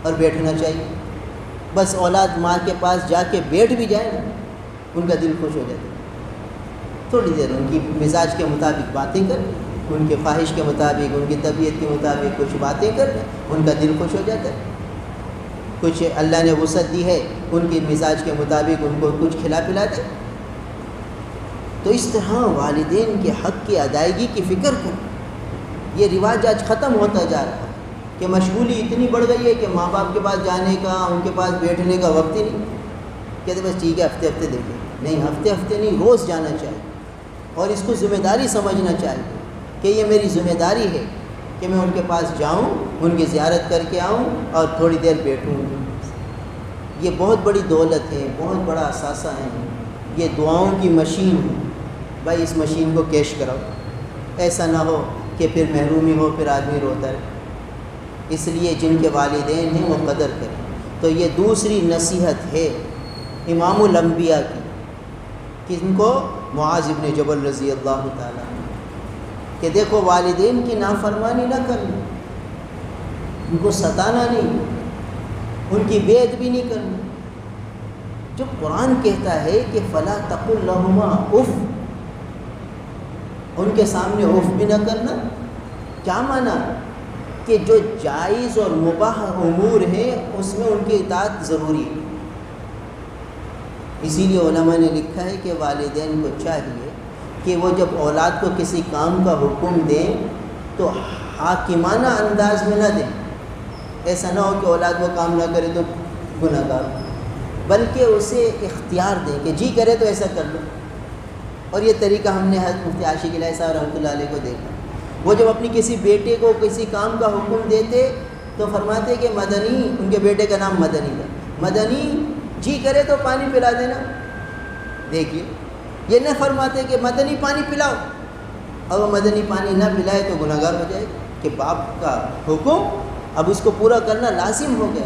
اور بیٹھنا چاہیے۔ بس اولاد ماں کے پاس جا کے بیٹھ بھی جائے نا، ان کا دل خوش ہو جاتا ہے۔ تھوڑی دیر ان کی مزاج کے مطابق باتیں کر، ان کے خواہش کے مطابق، ان کی طبیعت کے مطابق کچھ باتیں کر لیں، ان کا دل خوش ہو جاتا ہے۔ کچھ اللہ نے وسعت دی ہے، ان کے مزاج کے مطابق ان کو کچھ کھلا پلا دیں۔ تو اس طرح والدین کے حق کی ادائیگی کی فکر کریں۔ یہ رواج آج ختم ہوتا جا رہا ہے کہ مشغولی اتنی بڑھ گئی ہے کہ ماں باپ کے پاس جانے کا، ان کے پاس بیٹھنے کا وقت ہی نہیں۔ کہتے بس ٹھیک ہے ہفتے ہفتے دیکھیں، نہیں ہفتے ہفتے نہیں، روز جانا چاہیے، اور اس کو ذمہ داری سمجھنا چاہیے کہ یہ میری ذمہ داری ہے کہ میں ان کے پاس جاؤں، ان کی زیارت کر کے آؤں اور تھوڑی دیر بیٹھوں۔ یہ بہت بڑی دولت ہے، بہت بڑا اثاثہ ہے، یہ دعاؤں کی مشین ہے۔ بھائی اس مشین کو کیش کراؤ، ایسا نہ ہو کہ پھر محرومی ہو، پھر آدمی روتا ہے۔ اس لیے جن کے والدین ہیں وہ قدر کریں۔ تو یہ دوسری نصیحت ہے امام الانبیاء کی، کن کو؟ معاذ بن جبل رضی اللہ تعالیٰ عنہ، کہ دیکھو والدین کی نافرمانی نہ کرنا، ان کو ستانا نہیں، ان کی بے ادبی نہیں کرنا۔ جب قرآن کہتا ہے کہ فلا تقل لہما اف، ان کے سامنے اف بھی نہ کرنا، کیا معنی؟ کہ جو جائز اور مباح امور ہیں اس میں ان کی اطاعت ضروری ہے۔ اسی لیے علماء نے لکھا ہے کہ والدین کو چاہیے کہ وہ جب اولاد کو کسی کام کا حکم دیں تو حاکمانہ انداز میں نہ دیں۔ ایسا نہ ہو کہ اولاد وہ کام نہ کرے تو گناہ گار، بلکہ اسے اختیار دیں کہ جی کرے تو ایسا کر لو۔ اور یہ طریقہ ہم نے حضرت مفتی عاشق الہی صاحب رحمۃ اللہ علیہ کو دیکھا۔ وہ جب اپنی کسی بیٹے کو کسی کام کا حکم دیتے تو فرماتے کہ مدنی، ان کے بیٹے کا نام مدنی تھا، مدنی جی کرے تو پانی پلا دینا۔ دیکھیے یہ نہ فرماتے کہ مدنی پانی پلاؤ، اور وہ مدنی پانی نہ پلائے تو گناہ گار ہو جائے، کہ باپ کا حکم اب اس کو پورا کرنا لازم ہو گیا۔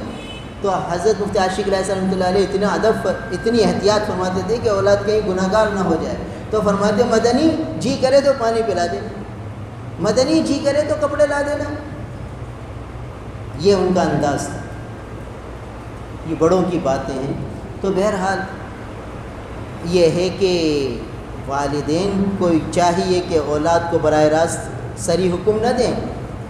تو حضرت مفتی عاشق الہی صاحب رحمۃ اللہ علیہ اتنا ادب، اتنی احتیاط فرماتے تھے کہ اولاد کہیں گناہ گار نہ ہو جائے، تو فرماتے مدنی جی کرے تو پانی پلا دینا، مدنی جی کرے تو کپڑے لا دینا۔ یہ ان کا انداز تھا، یہ بڑوں کی باتیں ہیں۔ تو بہرحال یہ ہے کہ والدین کو چاہیے کہ اولاد کو براہ راست صریح حکم نہ دیں،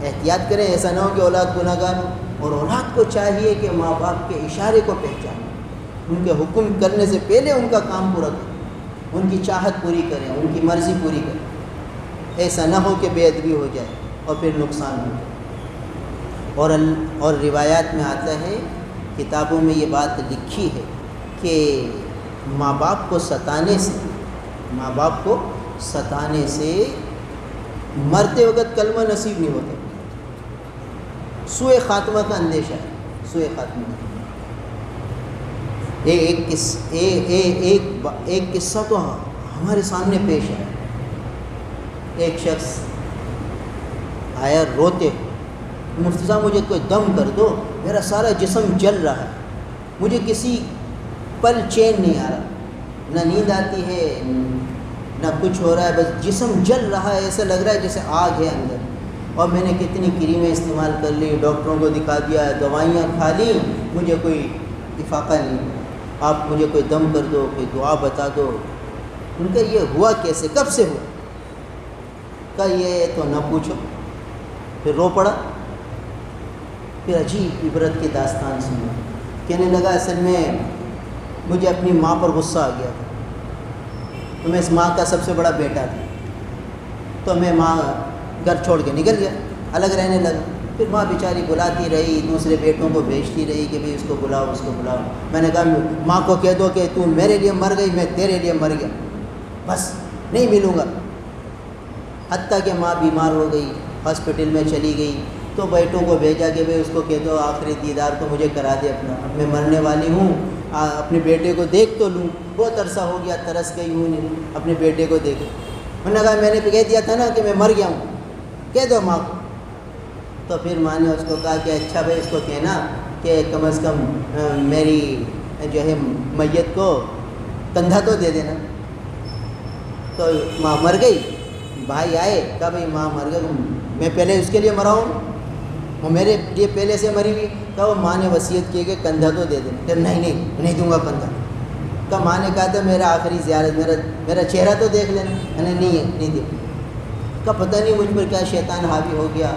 احتیاط کریں، ایسا نہ ہو کہ اولاد گناہ گار ہو۔ اور اولاد کو چاہیے کہ ماں باپ کے اشارے کو پہچانیں، ان کے حکم کرنے سے پہلے ان کا کام پورا کریں۔ ان کی چاہت پوری کریں، ان کی مرضی پوری کریں، ایسا نہ ہو کہ بے ادبی ہو جائے اور پھر نقصان ہو جائے۔ اور روایات میں آتا ہے، کتابوں میں یہ بات لکھی ہے کہ ماں باپ کو ستانے سے مرتے وقت کلمہ نصیب نہیں ہوتا، سوء خاتمہ کا اندیشہ ہے، سوء خاتمہ۔ ایک قصہ تو ہمارے سامنے پیش آیا۔ ایک شخص آیا روتے، مفتی صاحب مجھے کوئی دم کر دو، میرا سارا جسم جل رہا ہے، مجھے کسی پل چین نہیں آ رہا، نہ نیند آتی ہے نہ کچھ ہو رہا ہے، بس جسم جل رہا ہے، ایسا لگ رہا ہے جیسے آگ ہے اندر۔ اور میں نے کتنی کریمیں استعمال کر لی، ڈاکٹروں کو دکھا دیا، دوائیاں کھا لی، مجھے کوئی افاقہ نہیں، آپ مجھے کوئی دم کر دو، کوئی دعا بتا دو۔ ان کا یہ ہوا کیسے، کب سے ہوا؟ کہ یہ تو نہ پوچھو۔ پھر رو پڑا، پھر عجیب عبرت کی داستان سنی، کہنے لگا اصل میں مجھے اپنی ماں پر غصہ آ گیا تھا، تو میں اس ماں کا سب سے بڑا بیٹا تھا، تو میں ماں گھر چھوڑ کے نکل گیا، الگ رہنے لگا۔ پھر ماں بیچاری بلاتی رہی، دوسرے بیٹوں کو بھیجتی رہی کہ بھئی اس کو بلاؤ، اس کو بلاؤ۔ میں نے کہا ماں کو کہہ دو کہ تو میرے لیے مر گئی، میں تیرے لیے مر گیا، بس نہیں ملوں گا۔ حتیٰ کہ ماں بیمار ہو گئی، ہاسپٹل میں چلی گئی، تو بیٹوں کو بھیجا کہ بھئی اس کو کہہ دو آخری دیدار تو مجھے کرا دے اپنا، اب میں مرنے والی ہوں، اپنے بیٹے کو دیکھ تو لوں، بہت عرصہ ہو گیا، ترس گئی ہوں اپنے بیٹے کو دیکھے۔ میں نے کہا میں نے کہہ دیا تھا نا کہ میں مر گیا ہوں، کہہ دو ماں کو۔ تو پھر ماں نے اس کو کہا کہ اچھا بھائی اس کو کہنا کہ کم از کم میری جو ہے میت کو کندھا تو دے دینا۔ تو ماں مر گئی، بھائی آئے، کہا بھائی ماں مر گئی، میں پہلے اس کے لیے مرا ہوں، وہ میرے لیے پہلے سے مری ہوئی۔ کہا وہ ماں نے وصیت کی کہ کندھا تو دے دینا۔ کہ نہیں دوں گا کندھا۔ کہا ماں نے کہا تھا میرا آخری زیارت، میرا چہرہ تو دیکھ لینا۔ نہیں دے۔ کہا پتہ نہیں مجھ پر کیا شیطان حاوی ہو گیا،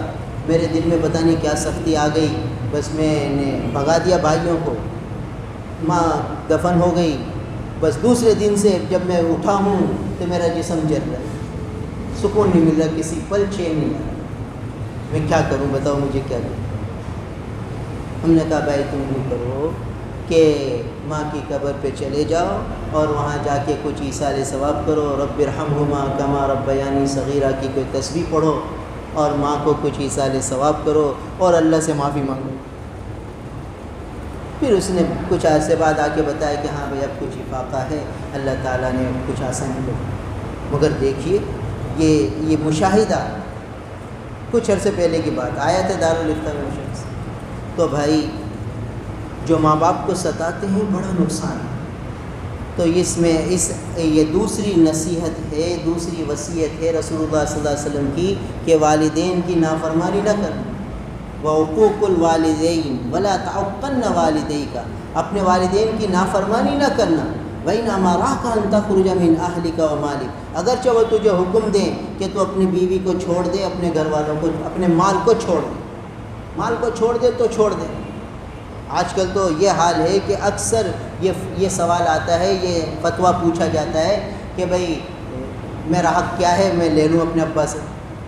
میرے دل میں پتہ نہیں کیا سختی آ گئی، بس میں نے بھگا دیا بھائیوں کو، ماں دفن ہو گئی۔ بس دوسرے دن سے جب میں اٹھا ہوں تو میرا جسم جل رہا ہے، سکون نہیں مل رہا، کسی پل چین نہیں آ رہا، میں کیا کروں، بتاؤ مجھے کیا کروں۔ ہم نے کہا بھائی تم نہیں کرو کہ ماں کی قبر پہ چلے جاؤ اور وہاں جا کے کچھ ایصال ثواب کرو، رب ارحمہما کما ربیانی صغیرہ کی کوئی تسبیح پڑھو اور ماں کو کچھ ایصال ثواب کرو اور اللہ سے معافی مانگو۔ پھر اس نے کچھ عرصے بعد آ کے بتایا کہ ہاں بھائی اب کچھ افاقہ ہے، اللہ تعالیٰ نے کچھ آسانی کر۔ مگر دیکھیے یہ مشاہدہ کچھ عرصے پہلے کی بات، آیا تھا دارالفتہ میں شخص، تو بھائی جو ماں باپ کو ستاتے ہیں بڑا نقصان ہے۔ تو اس میں یہ دوسری نصیحت ہے، دوسری وصیت ہے رسول اللہ صلی اللہ علیہ وسلم کی کہ والدین کی نافرمانی نہ کرنا، وعقوق الوالدین ولا تعقن والدیک، اپنے والدین کی نافرمانی نہ کرنا، وَإِنْ أَمَرَاكَ أَنْ تَخْرُجَ مِنْ أَهْلِكَ وَمَالِكَ، اگرچہ وہ تجھے حکم دیں کہ تو اپنی بیوی کو چھوڑ دے، اپنے گھر والوں کو، اپنے مال کو چھوڑ دے، مال کو چھوڑ دے تو چھوڑ دے۔ آج کل تو یہ حال ہے کہ اکثر یہ سوال آتا ہے، یہ فتویٰ پوچھا جاتا ہے کہ بھئی میرا حق کیا ہے، میں لے لوں اپنے ابا سے،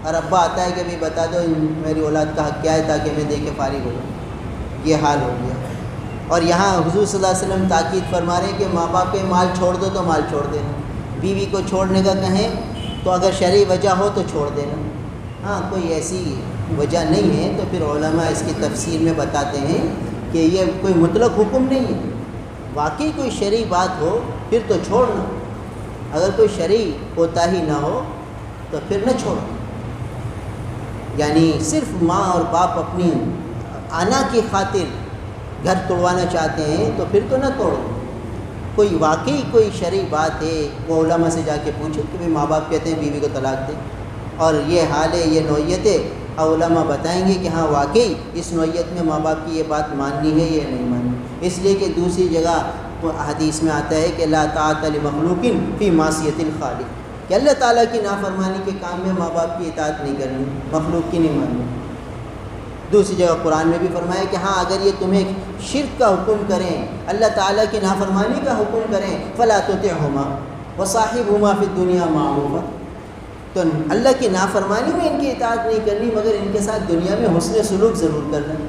اور ابا آتا ہے کہ بھئی بتا دو میری اولاد کا حق کیا ہے تاکہ میں دے کے فارغ ہو جاؤں۔ یہ حال ہو گیا۔ اور یہاں حضور صلی اللہ علیہ وسلم تاکید فرما رہے ہیں کہ ماں باپ کے مال چھوڑ دو تو مال چھوڑ دینا، بیوی کو چھوڑنے کا کہیں تو اگر شرعی وجہ ہو تو چھوڑ دینا، ہاں کوئی ایسی وجہ نہیں ہے تو پھر علماء اس کی تفسیر میں بتاتے ہیں کہ یہ کوئی مطلق حکم نہیں ہے، واقعی کوئی شرعی بات ہو پھر تو چھوڑنا، اگر کوئی شرعی کوتاہی نہ ہو تو پھر نہ چھوڑو۔ یعنی صرف ماں اور باپ اپنی انا کی خاطر گھر توڑوانا چاہتے ہیں تو پھر تو نہ توڑو، کوئی واقعی کوئی شرعی بات ہے وہ علماء سے جا کے پوچھو کہ بھئی ماں باپ کہتے ہیں بیوی کو طلاق دے، اور یہ حال ہے، یہ نوعیت ہے، علماء بتائیں گے کہ ہاں واقعی اس نوعیت میں ماں باپ کی یہ بات ماننی ہے یا نہیں ماننی، اس لیے کہ دوسری جگہ حدیث میں آتا ہے کہ لا طاعۃ لمخلوق فی معصیۃ الخالق، کہ اللہ تعالیٰ کی نافرمانی کے کام میں ماں باپ کی اطاعت نہیں کرنی، مخلوق کی نہیں ماننی۔ دوسری جگہ قرآن میں بھی فرمایا کہ ہاں اگر یہ تمہیں شرک کا حکم کریں، اللہ تعالیٰ کی نافرمانی کا حکم کریں، فلا تطعہما، وصاحبہما فی الدنیا معروفا، تو اللہ کی نافرمانی میں ان کی اطاعت نہیں کرنی، مگر ان کے ساتھ دنیا میں حسن سلوک ضرور کرنا ہے،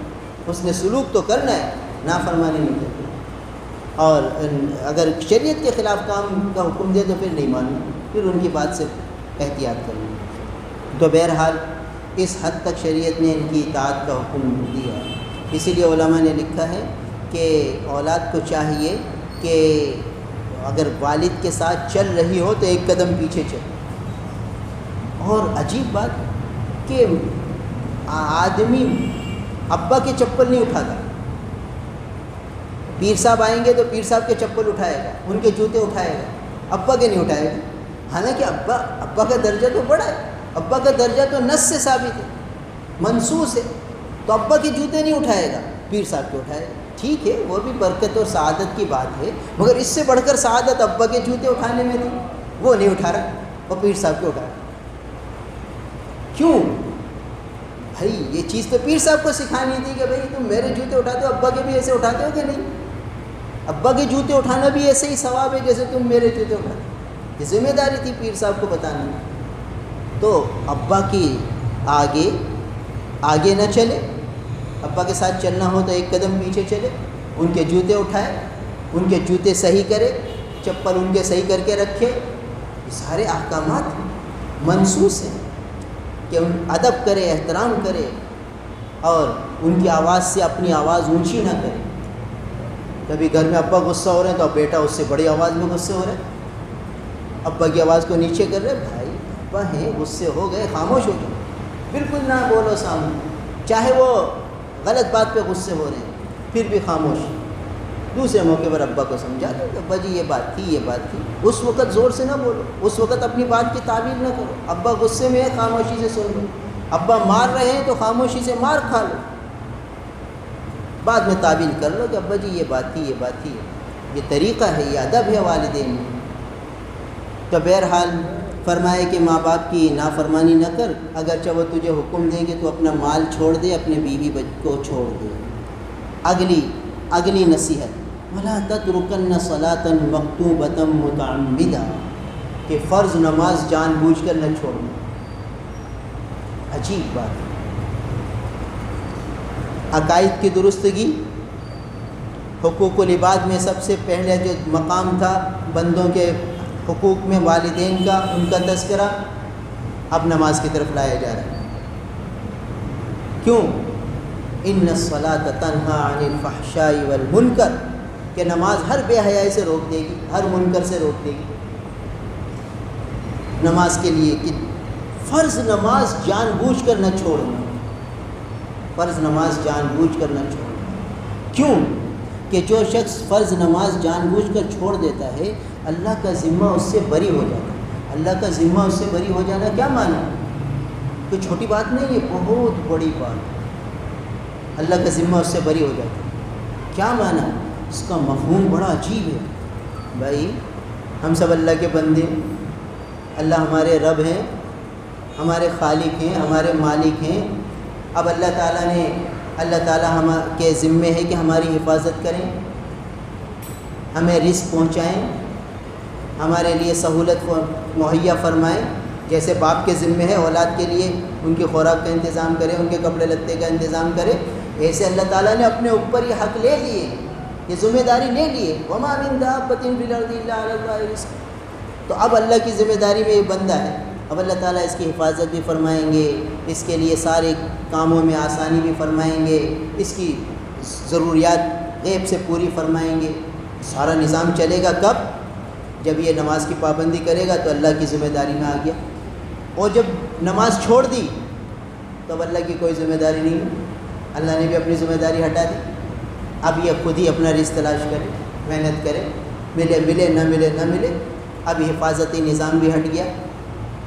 حسن سلوک تو کرنا ہے، نافرمانی نہیں کرنی۔ اور اگر شریعت کے خلاف کام کا حکم دے تو پھر نہیں ماننا، پھر ان کی بات سے احتیاط کرنی۔ تو بہرحال اس حد تک شریعت نے ان کی اطاعت کا حکم دیا، اسی لیے علماء نے لکھا ہے کہ اولاد کو چاہیے کہ اگر والد کے ساتھ چل رہی ہو تو ایک قدم پیچھے چل۔ اور عجیب بات کہ آدمی ابا کے چپل نہیں اٹھاتا، پیر صاحب آئیں گے تو پیر صاحب کے چپل اٹھائے گا، ان کے جوتے اٹھائے گا، ابا کے نہیں اٹھائے گا، حالانکہ ابا کا درجہ تو بڑا ہے، ابا کا درجہ تو نص سے ثابت ہے، منصوص ہے، تو ابا کے جوتے نہیں اٹھائے گا، پیر صاحب کے اٹھائے گا۔ ٹھیک ہے، وہ بھی برکت اور سعادت کی بات ہے، مگر اس سے بڑھ کر سعادت ابا کے جوتے اٹھانے میں تھی، وہ نہیں اٹھا رہا، وہ پیر صاحب کے اٹھا رہا۔ کیوں بھائی؟ یہ چیز تو پیر صاحب کو سکھانی تھی کہ بھائی تم میرے جوتے اٹھاتے ہو، ابا کے بھی ایسے اٹھاتے ہو کہ نہیں؟ ابا کے جوتے اٹھانا بھی ایسے ہی ثواب ہے جیسے تم میرے جوتے اٹھاتے ہو، یہ ذمہ داری تھی پیر صاحب کو بتانا۔ تو ابا کی آگے نہ چلے، ابا کے ساتھ چلنا ہو تو ایک قدم پیچھے چلے، ان کے جوتے اٹھائے، ان کے جوتے صحیح کرے، چپل ان کے صحیح کر کے رکھے، یہ سارے احکامات منصوص ہیں کہ ان ادب کرے، احترام کرے، اور ان کی آواز سے اپنی آواز اونچی نہ کرے۔ کبھی گھر میں ابا غصہ ہو رہے ہیں تو اب بیٹا اس سے بڑی آواز میں غصے ہو رہے ہیں، ابا کی آواز کو نیچے کر رہے، بھائی ابا ہیں، غصے ہو گئے، خاموش ہو جاؤ، بالکل نہ بولو سامنے، چاہے وہ غلط بات پہ غصے ہو رہے ہیں پھر بھی خاموش۔ دوسرے موقع پر ابا کو سمجھا دو کہ ابا جی یہ بات تھی، یہ بات تھی، اس وقت زور سے نہ بولو، اس وقت اپنی بات کی تعبیر نہ کرو، ابا غصے میں ہے خاموشی سے سن لو، ابا مار رہے ہیں تو خاموشی سے مار کھا لو، بعد میں تعبیر کر لو کہ ابا جی یہ بات تھی، یہ بات تھی، یہ طریقہ ہے، یہ ادب ہے والدین میں۔ تو بہرحال فرمائے کہ ماں باپ کی نافرمانی نہ کر، اگرچہ وہ تجھے حکم دیں گے تو اپنا مال چھوڑ دے، اپنے بیوی کو چھوڑ دے۔ اگلی نصیحت، وَلَا تَتْرُكَنَّ صَلَاةً مَكْتُوبَةً مُتَعَمِّدًا، کہ فرض نماز جان بوجھ کر نہ چھوڑنا۔ عجیب بات ہے۔ عقائد کی درستگی، حقوق العباد میں سب سے پہلے جو مقام تھا بندوں کے حقوق میں والدین کا، ان کا تذکرہ اب نماز کی طرف لایا جا رہا ہے۔ کیوں؟ ان الصلاۃ تنہی عن الفحشاء والمنکر، کہ نماز ہر بے حیائی سے روک دے گی، ہر منکر سے روک دے گی۔ نماز کے لیے کہ فرض نماز جان بوجھ کر نہ چھوڑنا، فرض نماز جان بوجھ کر نہ چھوڑنا۔ کیوں کہ جو شخص فرض نماز جان بوجھ کر چھوڑ دیتا ہے، اللہ کا ذمہ اس سے بری ہو جاتا ہے۔ اللہ کا ذمہ اس سے بری ہو جانا کیا معنی؟ کوئی چھوٹی بات نہیں ہے، بہت بڑی بات۔ اللہ کا ذمہ اس سے بری ہو جاتا ہے، کیا معنی؟ اس کا مفہوم بڑا عجیب ہے۔ بھائی ہم سب اللہ کے بندے، اللہ ہمارے رب ہیں، ہمارے خالق ہیں، ہمارے مالک ہیں۔ اب اللہ تعالیٰ ہم کے ذمے ہے کہ ہماری حفاظت کریں، ہمیں رزق پہنچائیں، ہمارے لیے سہولت مہیا فرمائیں، جیسے باپ کے ذمے ہے اولاد کے لیے ان کی خوراک کا انتظام کرے، ان کے کپڑے لتے کا انتظام کرے، ایسے اللہ تعالیٰ نے اپنے اوپر یہ حق لے لیے، یہ ذمہ داری لے لیے۔ وَمَا مِن دَابَّةٍ فِي الْأَرْضِ إِلَّا عَلَى اللَّهِ رِزْقُهَا۔ تو اب اللہ کی ذمہ داری میں یہ بندہ ہے، اب اللہ تعالیٰ اس کی حفاظت بھی فرمائیں گے، اس کے لیے سارے کاموں میں آسانی بھی فرمائیں گے، اس کی ضروریات غیب سے پوری فرمائیں گے۔ سارا نظام چلے گا کب؟ جب یہ نماز کی پابندی کرے گا تو اللہ کی ذمہ داری میں آ گیا، اور جب نماز چھوڑ دی تو اب اللہ کی کوئی ذمہ داری نہیں ہے، اللہ نے بھی اپنی ذمہ داری ہٹا دی۔ اب یہ خود ہی اپنا رزق تلاش کرے، محنت کرے، ملے نہ ملے۔ اب حفاظتی نظام بھی ہٹ گیا،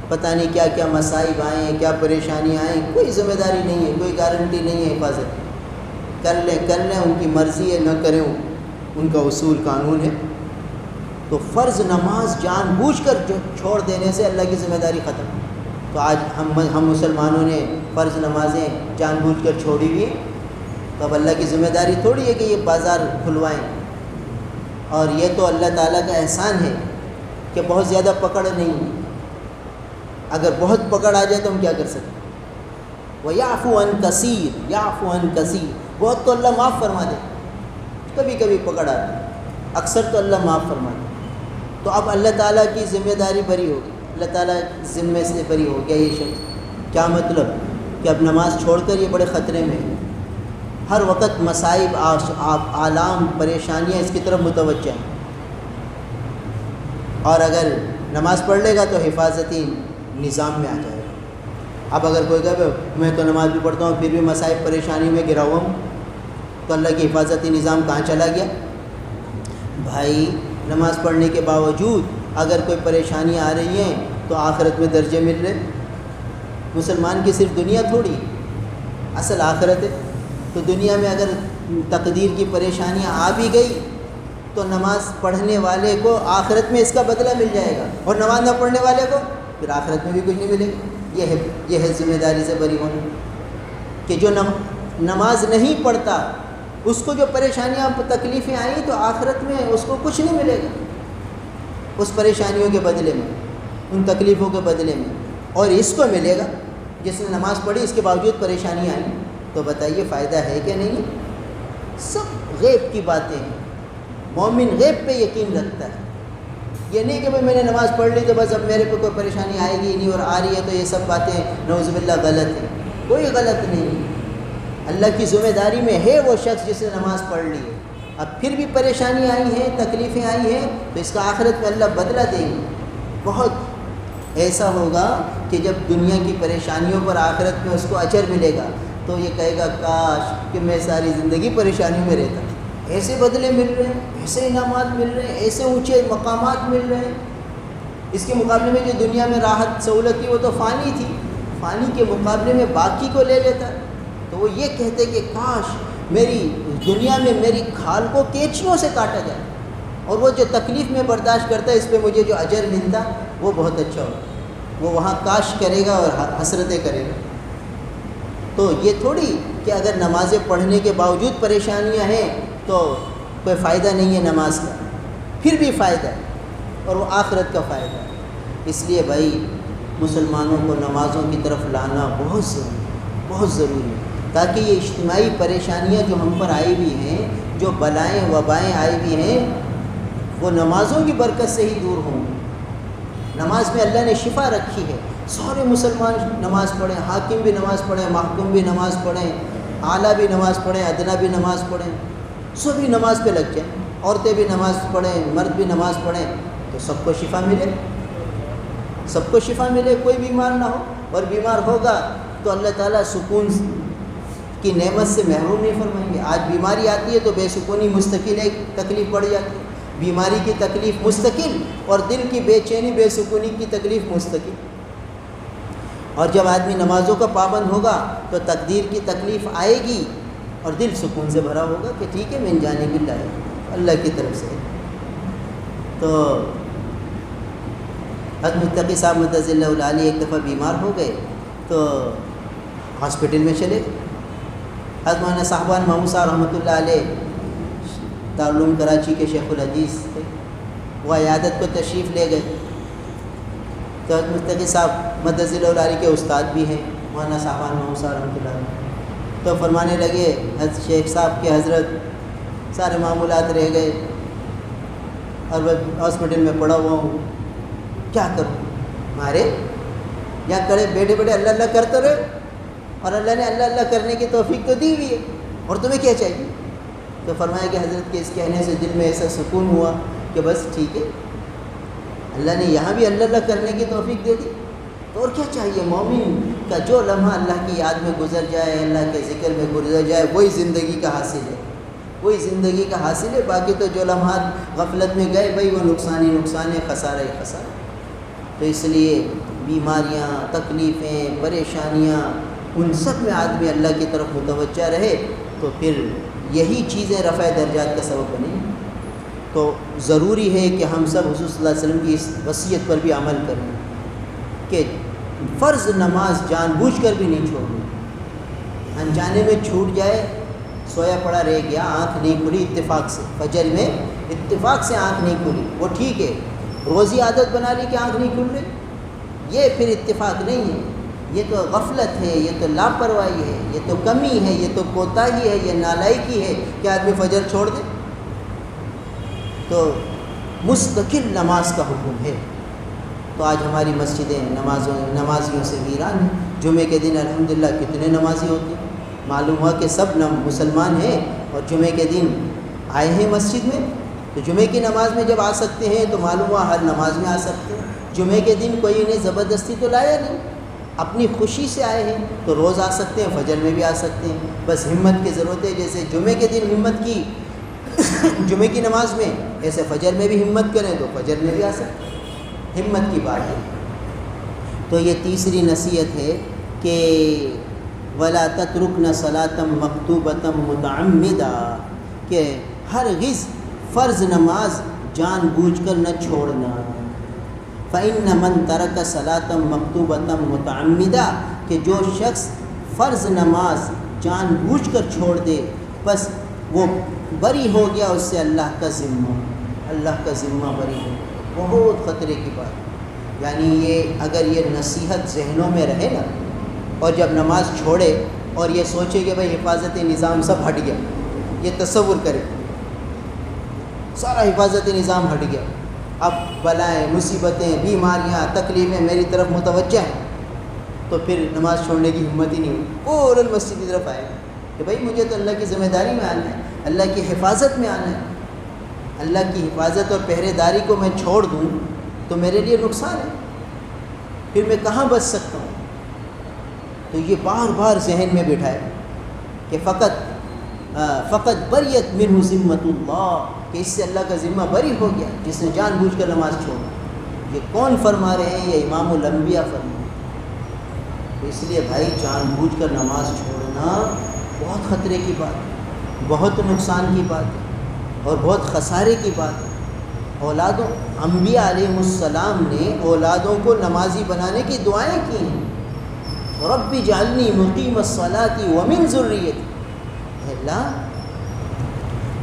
پتہ نہیں کیا کیا مصائب آئیں، کیا پریشانیاں آئیں، کوئی ذمہ داری نہیں ہے، کوئی گارنٹی نہیں ہے حفاظت۔ کر لیں ان کی مرضی ہے، نہ کریں ان کا اصول قانون ہے۔ تو فرض نماز جان بوجھ کر چھوڑ دینے سے اللہ کی ذمہ داری ختم۔ تو آج ہم مسلمانوں نے فرض نمازیں جان بوجھ کر چھوڑی ہوئی ہیں، تو اب اللہ کی ذمہ داری تھوڑی ہے کہ یہ بازار کھلوائیں، اور یہ تو اللہ تعالیٰ کا احسان ہے کہ بہت زیادہ پکڑ نہیں ہے. اگر بہت پکڑ آ جائے تو ہم کیا کر سکتے؟ وَيَعْفُ عَنْ كَثِيرٍ يَعْفُ عَنْ كَثِيرٍ. بہت تو اللہ معاف فرما دے, کبھی کبھی پکڑ آتی ہے, اکثر تو اللہ معاف فرما دے. تو اب اللہ تعالیٰ کی ذمہ داری بری ہوگی, اللہ تعالیٰ ذمے سے بری ہو گیا یہ شخص. کیا مطلب؟ کہ اب نماز چھوڑ کر یہ بڑے خطرے میں ہے. ہر وقت مصائب, آلام, پریشانیاں اس کی طرف متوجہ ہیں. اور اگر نماز پڑھ لے گا تو حفاظتی نظام میں آ جائے گا. اب اگر کوئی کہے میں تو نماز بھی پڑھتا ہوں پھر بھی مصائب پریشانی میں گرا ہوا ہوں, تو اللہ کی حفاظتی نظام کہاں چلا گیا؟ بھائی نماز پڑھنے کے باوجود اگر کوئی پریشانیاں آ رہی ہیں تو آخرت میں درجے مل رہے. مسلمان کی صرف دنیا تھوڑی, اصل آخرت ہے. تو دنیا میں اگر تقدیر کی پریشانیاں آ بھی گئی تو نماز پڑھنے والے کو آخرت میں اس کا بدلہ مل جائے گا, اور نماز نہ پڑھنے والے کو پھر آخرت میں بھی کچھ نہیں ملے گا. یہ ہے ذمہ داری سے بری ہونا, کہ جو نماز نہیں پڑھتا اس کو جو پریشانیاں تکلیفیں آئیں تو آخرت میں اس کو کچھ نہیں ملے گا اس پریشانیوں کے بدلے میں, ان تکلیفوں کے بدلے میں. اور اس کو ملے گا جس نے نماز پڑھی اس کے باوجود پریشانیاں آئیں. تو بتائیے فائدہ ہے کہ نہیں؟ سب غیب کی باتیں ہیں. مومن غیب پہ یقین رکھتا ہے. یہ نہیں کہ میں نے نماز پڑھ لی تو بس اب میرے پہ کوئی پریشانی آئے گی نہیں, اور آ رہی ہے تو یہ سب باتیں نعوذ باللہ غلط ہیں. کوئی غلط نہیں. اللہ کی ذمہ داری میں ہے وہ شخص جس نے نماز پڑھ لی ہے. اب پھر بھی پریشانی آئی ہیں, تکلیفیں آئی ہیں, تو اس کا آخرت میں اللہ بدلہ دیں گے. بہت ایسا ہوگا کہ جب دنیا کی پریشانیوں پر آخرت میں اس کو اجر ملے گا تو یہ کہے گا کاش کہ میں ساری زندگی پریشانیوں میں رہتا. ایسے بدلے مل رہے ہیں, ایسے انعامات مل رہے ہیں, ایسے اونچے مقامات مل رہے ہیں. اس کے مقابلے میں جو دنیا میں راحت سہولت تھی وہ تو فانی تھی, فانی کے مقابلے میں باقی کو لے لیتا. تو وہ یہ کہتے کہ کاش میری دنیا میں میری کھال کو کینچیوں سے کاٹا جائے, اور وہ جو تکلیف میں برداشت کرتا ہے اس پہ مجھے جو اجر ملتا وہ بہت اچھا ہو. وہ وہاں کاش کرے گا اور حسرتیں کرے گا. تو یہ تھوڑی کہ اگر نمازیں پڑھنے کے باوجود پریشانیاں ہیں تو کوئی فائدہ نہیں ہے نماز کا. پھر بھی فائدہ ہے, اور وہ آخرت کا فائدہ ہے. اس لیے بھائی مسلمانوں کو نمازوں کی طرف لانا بہت ضروری ہے, تاکہ یہ اجتماعی پریشانیاں جو ہم پر آئی ہوئی ہیں, جو بلائیں وبائیں آئی ہوئی ہیں, وہ نمازوں کی برکت سے ہی دور ہوں. نماز میں اللہ نے شفا رکھی ہے. سارے مسلمان نماز پڑھیں, حاکم بھی نماز پڑھیں, محکوم بھی نماز پڑھیں, اعلیٰ بھی نماز پڑھیں, ادنا بھی نماز پڑھیں, سبھی نماز پہ لگ جائیں. عورتیں بھی نماز پڑھیں, مرد بھی نماز پڑھیں, تو سب کو شفا ملے, سب کو شفا ملے, کوئی بیمار نہ ہو. اور بیمار ہوگا تو اللہ تعالیٰ سکون کی نعمت سے محروم نہیں فرمائیں گے. آج بیماری آتی ہے تو بے سکونی مستقل ایک تکلیف پڑ جاتی ہے, بیماری کی تکلیف مستقل, اور دل کی بے چینی بے سکونی کی تکلیف مستقل. اور جب آدمی نمازوں کا پابند ہوگا تو تقدیر کی تکلیف آئے گی اور دل سکون سے بھرا ہوگا کہ ٹھیک ہے من جانب اللہ, اللہ کی طرف سے. تو حضرت متقی صاحب مدظ اللہ علیہ ایک دفعہ بیمار ہو گئے تو ہاسپٹل میں چلے. حضرت مولانا صاحبان محمود صاحب رحمۃ اللہ علیہ دارالعلوم کراچی کے شیخ الحدیث تھے, وہ عیادت کو تشریف لے گئے. تو حضرت متقی صاحب مدظ اللہ علیہ کے استاد بھی ہیں مولانا صاحبان محمود صاحب رحمۃ اللہ علیہ. تو فرمانے لگے حضرت شیخ صاحب کے حضرت سارے معمولات رہ گئے اور وہ ہاسپٹل میں پڑا ہوا ہوں, کیا کروں؟ مارے یا کرے بیٹھے بیٹھے اللہ اللہ کرتے رہے, اور اللہ نے اللہ اللہ کرنے کی توفیق تو دی ہوئی ہے, اور تمہیں کیا چاہیے؟ تو فرمایا کہ حضرت کے اس کہنے سے دل میں ایسا سکون ہوا کہ بس ٹھیک ہے, اللہ نے یہاں بھی اللہ اللہ کرنے کی توفیق دے دی, تو اور کیا چاہیے؟ مومن کا جو لمحہ اللہ کی یاد میں گزر جائے, اللہ کے ذکر میں گزر جائے, وہی زندگی کا حاصل ہے, وہی زندگی کا حاصل ہے. باقی تو جو لمحات غفلت میں گئے بھائی وہ نقصان ہی نقصان ہے, خسارہ ہی خسارہ. تو اس لیے بیماریاں, تکلیفیں, پریشانیاں, ان سب میں آدمی اللہ کی طرف متوجہ رہے تو پھر یہی چیزیں رفع درجات کا سبب بنیں. تو ضروری ہے کہ ہم سب حضور صلی اللہ علیہ وسلم کی اس وصیت پر بھی عمل کریں کہ فرض نماز جان بوجھ کر بھی نہیں چھوڑیں. انجانے میں چھوٹ جائے, سویا پڑا رہ گیا, آنکھ نہیں کھلی اتفاق سے, فجر میں اتفاق سے آنکھ نہیں کھلی, وہ ٹھیک ہے, روزی عادت بنا لی کہ آنکھ نہیں کھل رہی، یہ پھر اتفاق نہیں ہے، یہ تو غفلت ہے، یہ تو لاپرواہی ہے، یہ تو کمی ہے، یہ تو کوتاہی ہے، یہ نالائکی ہے کہ آدمی فجر چھوڑ دے۔ تو مستقل نماز کا حکم ہے۔ تو آج ہماری مسجدیں نمازیوں سے ویران ہیں۔ جمعے کے دن الحمدللہ کتنے نمازی ہوتے ہیں، معلوم ہوا کہ سب مسلمان ہیں اور جمعے کے دن آئے ہیں مسجد میں، تو جمعے کی نماز میں جب آ سکتے ہیں تو معلوم ہوا ہر نماز میں آ سکتے ہیں۔ جمعے کے دن کوئی انہیں زبردستی تو لایا نہیں، اپنی خوشی سے آئے ہیں، تو روز آ سکتے ہیں، فجر میں بھی آ سکتے ہیں۔ بس ہمت کی ضرورت ہے، جیسے جمعے کے دن ہمت کی جمعے کی نماز میں، ایسے فجر میں بھی ہمت کریں تو فجر میں بھی آ سکتے ہیں، ہمت کی بات ہے۔ تو یہ تیسری نصیحت ہے کہ وَلَا تَتْرُكْنَ صَلَاةً مَكْتُوبَةً مُتَعَمِّدًا، کہ ہرگز فرض نماز جان بوجھ کر نہ چھوڑنا۔ فَإِنَّ مَنْ تَرَكَ صَلَاةً مَكْتُوبَةً مُتَعَمِّدًا، کہ جو شخص فرض نماز جان بوجھ کر چھوڑ دے بس وہ بری ہو گیا اس سے اللہ کا ذمہ، اللہ کا ذمہ بری ہو۔ بہت خطرے کی بات، یعنی یہ اگر یہ نصیحت ذہنوں میں رہے نا، اور جب نماز چھوڑے اور یہ سوچے کہ بھائی حفاظت نظام سب ہٹ گیا، یہ تصور کرے سارا حفاظت نظام ہٹ گیا، اب بلائیں، مصیبتیں، بیماریاں، تکلیفیں میری طرف متوجہ ہیں، تو پھر نماز چھوڑنے کی ہمت ہی نہیں ہوئی، فوراً مسجد کی طرف آئے کہ بھائی مجھے تو اللہ کی ذمہ داری میں آنا ہے، اللہ کی حفاظت میں آنا ہے۔ اللہ کی حفاظت اور پہرے داری کو میں چھوڑ دوں تو میرے لیے نقصان ہے، پھر میں کہاں بچ سکتا ہوں؟ تو یہ بار بار ذہن میں بٹھائے کہ فقط بریت منہ ذمۃ اللہ، کہ اس سے اللہ کا ذمہ بری ہو گیا جس نے جان بوجھ کر نماز چھوڑا۔ یہ کون فرما رہے ہیں؟ یہ امام الانبیاء فرما رہے ہیں۔ تو اس لیے بھائی جان بوجھ کر نماز چھوڑنا بہت خطرے کی بات ہے، بہت نقصان کی بات ہے اور بہت خسارے کی بات ہے۔ انبیاء علیہ السلام نے اولادوں کو نمازی بنانے کی دعائیں کی ہیں، رب اجعلنی مقیم الصلاۃ ومن ذریتی، اللہ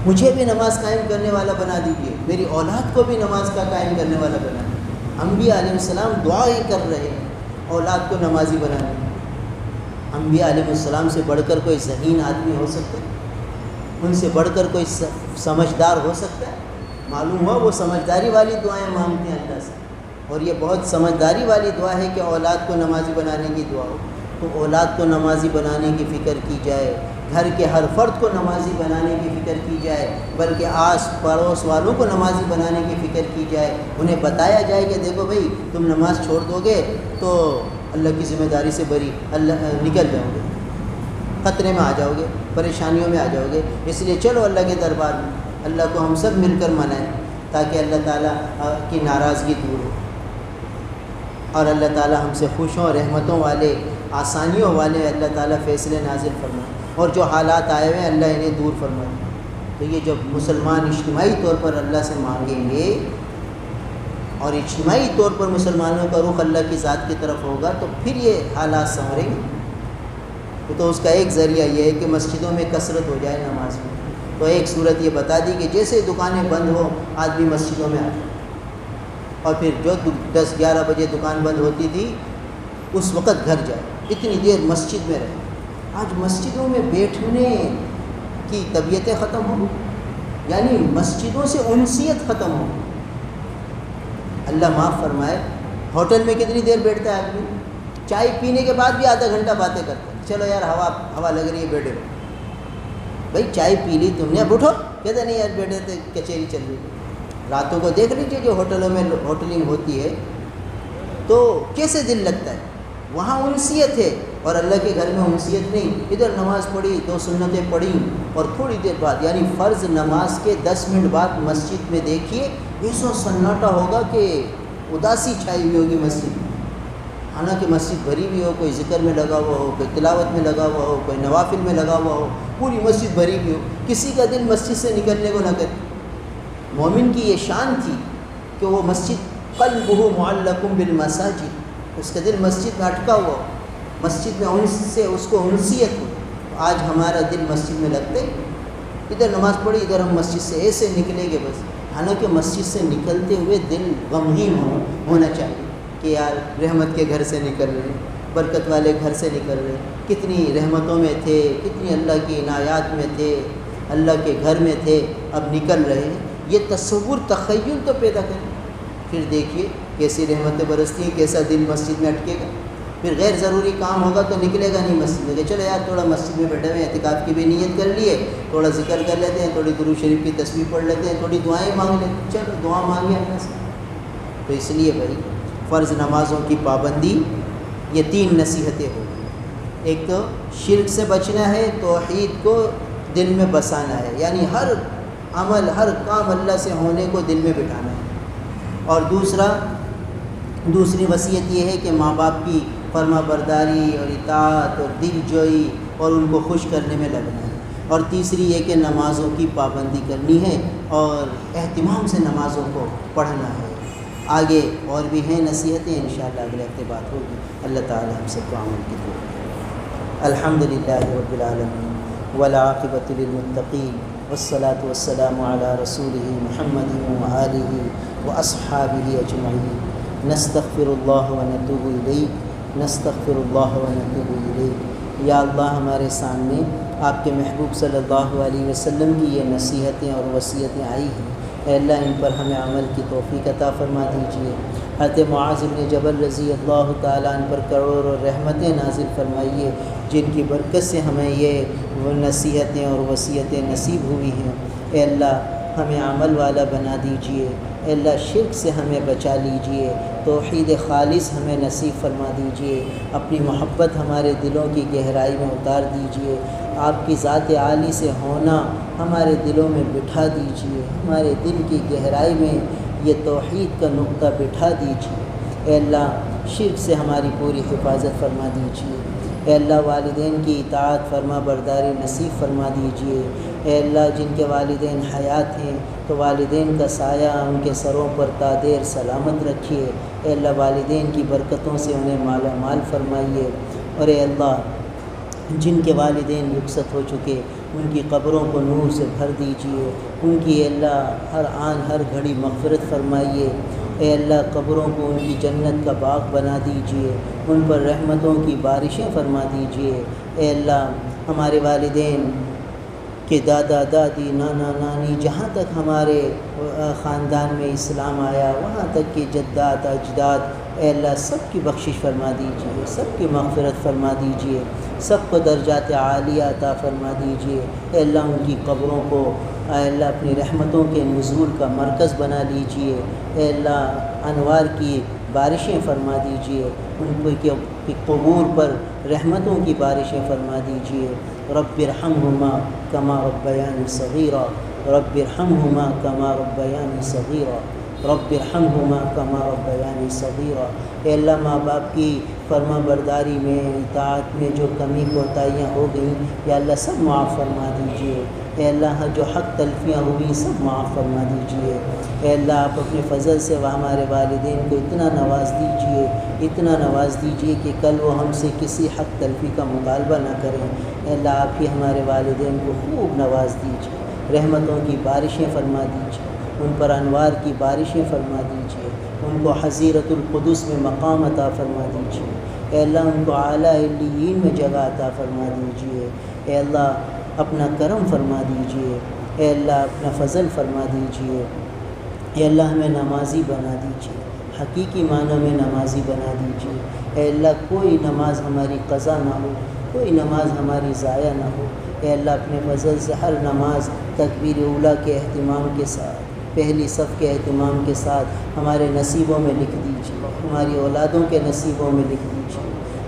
مجھے بھی نماز قائم کرنے والا بنا دیجیے، میری اولاد کو بھی نماز کا قائم کرنے والا بنا دیجیے۔ انبیاء علیہ السلام دعائیں کر رہے ہیں اولاد کو نمازی بنانے۔ انبیاء علیہ السلام سے بڑھ کر کوئی ذہین آدمی ہو سکتا ہے؟ ان سے بڑھ کر کوئی سمجھدار ہو سکتا ہے؟ معلوم ہوا وہ سمجھداری والی دعائیں مانگتے ہیں اللہ سے، اور یہ بہت سمجھداری والی دعا ہے کہ اولاد کو نمازی بنانے کی دعا ہو۔ تو اولاد کو نمازی بنانے کی فکر کی جائے، گھر کے ہر فرد کو نمازی بنانے کی فکر کی جائے، بلکہ آس پڑوس والوں کو نمازی بنانے کی فکر کی جائے، انہیں بتایا جائے کہ دیکھو بھائی تم نماز چھوڑ دو گے تو اللہ کی ذمہ داری سے بری نکل جاؤ گے، خطرے میں آ جاؤ گے، پریشانیوں میں آ جاؤ گے۔ اس لیے چلو اللہ کے دربار میں، اللہ کو ہم سب مل کر منائیں تاکہ اللہ تعالیٰ کی ناراضگی دور ہو اور اللہ تعالیٰ ہم سے خوش ہوں، رحمتوں والے، آسانیوں والے اللہ تعالیٰ فیصلے نازل فرمائیں، اور جو حالات آئے ہوئے ہیں اللہ انہیں دور فرمائے۔ تو یہ جب مسلمان اجتماعی طور پر اللہ سے مانگیں گے اور اجتماعی طور پر مسلمانوں کا رخ اللہ کی ذات کی طرف ہوگا تو پھر یہ حالات سنوریں گے۔ تو اس کا ایک ذریعہ یہ ہے کہ مسجدوں میں کثرت ہو جائے نماز میں۔ تو ایک صورت یہ بتا دی کہ جیسے دکانیں بند ہو آدمی مسجدوں میں آ جائے، اور پھر جو 10-11 بجے دکان بند ہوتی تھی اس وقت گھر جائے، اتنی دیر مسجد میں رہے۔ آج مسجدوں میں بیٹھنے کی طبیعتیں ختم ہو گئی، یعنی مسجدوں سے انسیت ختم ہو گئی۔ اللہ معاف فرمائے، ہوٹل میں کتنی دیر بیٹھتا ہے آدمی؟ چائے پینے کے بعد بھی آدھا گھنٹہ باتیں کرتا ہے، چلو یار ہوا لگ رہی ہے بیٹھے رہو۔ بھائی چائے پی لی تم نے، اب اٹھو، کہتے نہیں یار بیٹھے تھے کچہری چل رہی ہے۔ راتوں کو دیکھ لیجیے جو ہوٹلوں میں ہوٹلنگ ہوتی ہے تو کیسے دل لگتا ہے، وہاں انسیت ہے، اور اللہ کے گھر میں انسیت نہیں۔ ادھر نماز پڑھی، 2 سنتیں پڑھی، اور تھوڑی دیر بعد یعنی فرض نماز کے 10 منٹ بعد مسجد میں دیکھیے ایسا سناٹا ہوگا کہ اداسی چھائی ہوئی ہوگی مسجد میں، حالانکہ مسجد بھری ہوئی ہو، کوئی ذکر میں لگا ہوا ہو، کوئی تلاوت میں لگا ہوا ہو، کوئی نوافل میں لگا ہوا ہو، پوری مسجد بھری ہوئی ہو، کسی کا دل مسجد سے نکلنے کو نہ کرے۔ مومن کی یہ شان تھی کہ وہ مسجد قلبہ معلق بالمساجد، اس کا دل مسجد میں اٹکا ہوا ہو، مسجد میں انس سے اس کو انسیت ہو۔ آج ہمارا دل مسجد میں لگتے، ادھر نماز پڑھی، ادھر ہم مسجد سے ایسے نکلیں گے بس حالانکہ مسجد سے نکلتے ہوئے دل غمگین ہونا چاہیے کہ یار رحمت کے گھر سے نکل رہے ہیں، برکت والے گھر سے نکل رہے ہیں، کتنی رحمتوں میں تھے، کتنی اللہ کی عنایات میں تھے، اللہ کے گھر میں تھے، اب نکل رہے ہیں۔ یہ تصور تخیل تو پیدا کریں، پھر دیکھیے کیسی رحمتیں برستی ہیں، کیسا دل مسجد میں اٹکے گا۔ پھر غیر ضروری کام ہوگا تو نکلے گا نہیں مسجد میں کہ چلو یار تھوڑا مسجد میں بیٹھے ہوئے اعتکاف کی بھی نیت کر لیے، تھوڑا ذکر کر لیتے ہیں، تھوڑی درود شریف کی تسبیح پڑھ لیتے ہیں، تھوڑی دعائیں مانگ لیتے ہیں، چلو دعا مانگے اللہ سے۔ تو اس لیے بھائی فرض نمازوں کی پابندی، یہ 3 نصیحتیں ہوگی۔ ایک تو شرک سے بچنا ہے، توحید کو دل میں بسانا ہے، یعنی ہر عمل ہر کام اللہ سے ہونے کو دل میں بٹھانا ہے۔ اور دوسری وصیت یہ ہے کہ ماں باپ کی فرما برداری اور اطاعت اور دل جوئی اور ان کو خوش کرنے میں لگنا ہے۔ اور تیسری یہ کہ نمازوں کی پابندی کرنی ہے اور اہتمام سے نمازوں کو پڑھنا ہے۔ آگے اور بھی ہیں نصیحتیں، انشاءاللہ اگلے ہفتے بات ہوگی۔ اللہ تعالی ہم سب کو عمل کی توفیق۔ الحمدللہ رب العالمین والعاقبۃ للمتقین والصلاة والسلام علی رسولہ محمد وآلہ واصحابہ اجمعین۔ نستغفر اللہ ونتوب الیہ، نستغفر اللہ ونتوب الیہ۔ یا اللہ ہمارے سامنے آپ کے محبوب صلی اللہ علیہ وسلم کی یہ نصیحتیں اور وصیتیں آئی ہیں، اے اللہ ان پر ہمیں عمل کی توفیق عطا فرما دیجیے۔ حضرت معاذ بن جبل رضی اللہ تعالیٰ عنہ پر کروڑوں رحمتیں نازل فرمائیے، جن کی برکت سے ہمیں یہ نصیحتیں اور وصیتیں نصیب ہوئی ہیں۔ اے اللہ ہمیں عمل والا بنا دیجیے، اے اللہ شرک سے ہمیں بچا لیجیے، توحید خالص ہمیں نصیب فرما دیجیے، اپنی محبت ہمارے دلوں کی گہرائی میں اتار دیجیے، آپ کی ذات عالی سے ہونا ہمارے دلوں میں بٹھا دیجیے، ہمارے دل کی گہرائی میں یہ توحید کا نقطہ بٹھا دیجیے۔ اے اللہ شرک سے ہماری پوری حفاظت فرما دیجیے، اے اللہ والدین کی اطاعت فرما برداری نصیب فرما دیجیے۔ اے اللہ جن کے والدین حیات ہیں تو والدین کا سایہ ان کے سروں پر تا دیر سلامت رکھیے، اے اللہ والدین کی برکتوں سے انہیں مالا مال فرمائیے۔ اور اے اللہ جن کے والدین رخصت ہو چکے ان کی قبروں کو نور سے بھر دیجیے، ان کی اے اللہ ہر آن ہر گھڑی مغفرت فرمائیے، اے اللہ قبروں کو ان کی جنت کا باغ بنا دیجیے، ان پر رحمتوں کی بارشیں فرما دیجیے۔ اے اللہ ہمارے والدین کہ دادا دادی نانا نانی جہاں تک ہمارے خاندان میں اسلام آیا وہاں تک کہ جدات اجداد، اے اللہ سب کی بخشش فرما دیجیے، سب کی مغفرت فرما دیجیے، سب کو درجات عالیہ عطا فرما دیجیے۔ اے اللہ ان کی قبروں کو اے اللہ اپنی رحمتوں کے نزول کا مرکز بنا لیجیے، اے اللہ انوار کی بارشیں فرما دیجیے، ان کی قبور پر رحمتوں کی بارشیں فرما دیجیے۔ رب ارحمہما کما ربیانی صغیرا، رب ارحمہما کما ربیانی صغیرا، رب ارحمہما کما ربیانی صغیرا۔ اے اللہ ماں باپ کی فرما برداری میں اطاعت میں جو کمی کوتاہیاں ہو گئیں یا اللہ سب معاف فرما دیجیے، اے اللہ جو حق تلفیاں ہوئیں سب معاف فرما دیجیے۔ اے اللہ آپ اپنے فضل سے ہمارے والدین کو اتنا نواز دیجیے، اتنا نواز دیجیے کہ کل وہ ہم سے کسی حق تلفی کا مطالبہ نہ کریں۔ اے اللہ آپ ہی ہمارے والدین کو خوب نواز دیجیے، رحمتوں کی بارشیں فرما دیجیے، ان پر انوار کی بارشیں فرما دیجیے، ان کو حضیرت القدس میں مقام عطا فرما دیجیے، اے اللہ ان کو اعلیٰ علیین میں جگہ عطا فرما دیجیے۔ اے اللہ اپنا کرم فرما دیجیے، اے اللہ اپنا فضل فرما دیجیے، اے اللہ ہمیں نمازی بنا دیجیے، حقیقی معنوں میں نمازی بنا دیجیے۔ اے اللہ کوئی نماز ہماری قضا نہ ہو، کوئی نماز ہماری ضائع نہ ہو۔ اے اللہ اپنے فضل سے ہر نماز تکبیر اولیٰ کے اہتمام کے ساتھ، پہلی صف کے اہتمام کے ساتھ ہمارے نصیبوں میں لکھ دیجیے، ہماری اولادوں کے نصیبوں میں لکھ دیجیے۔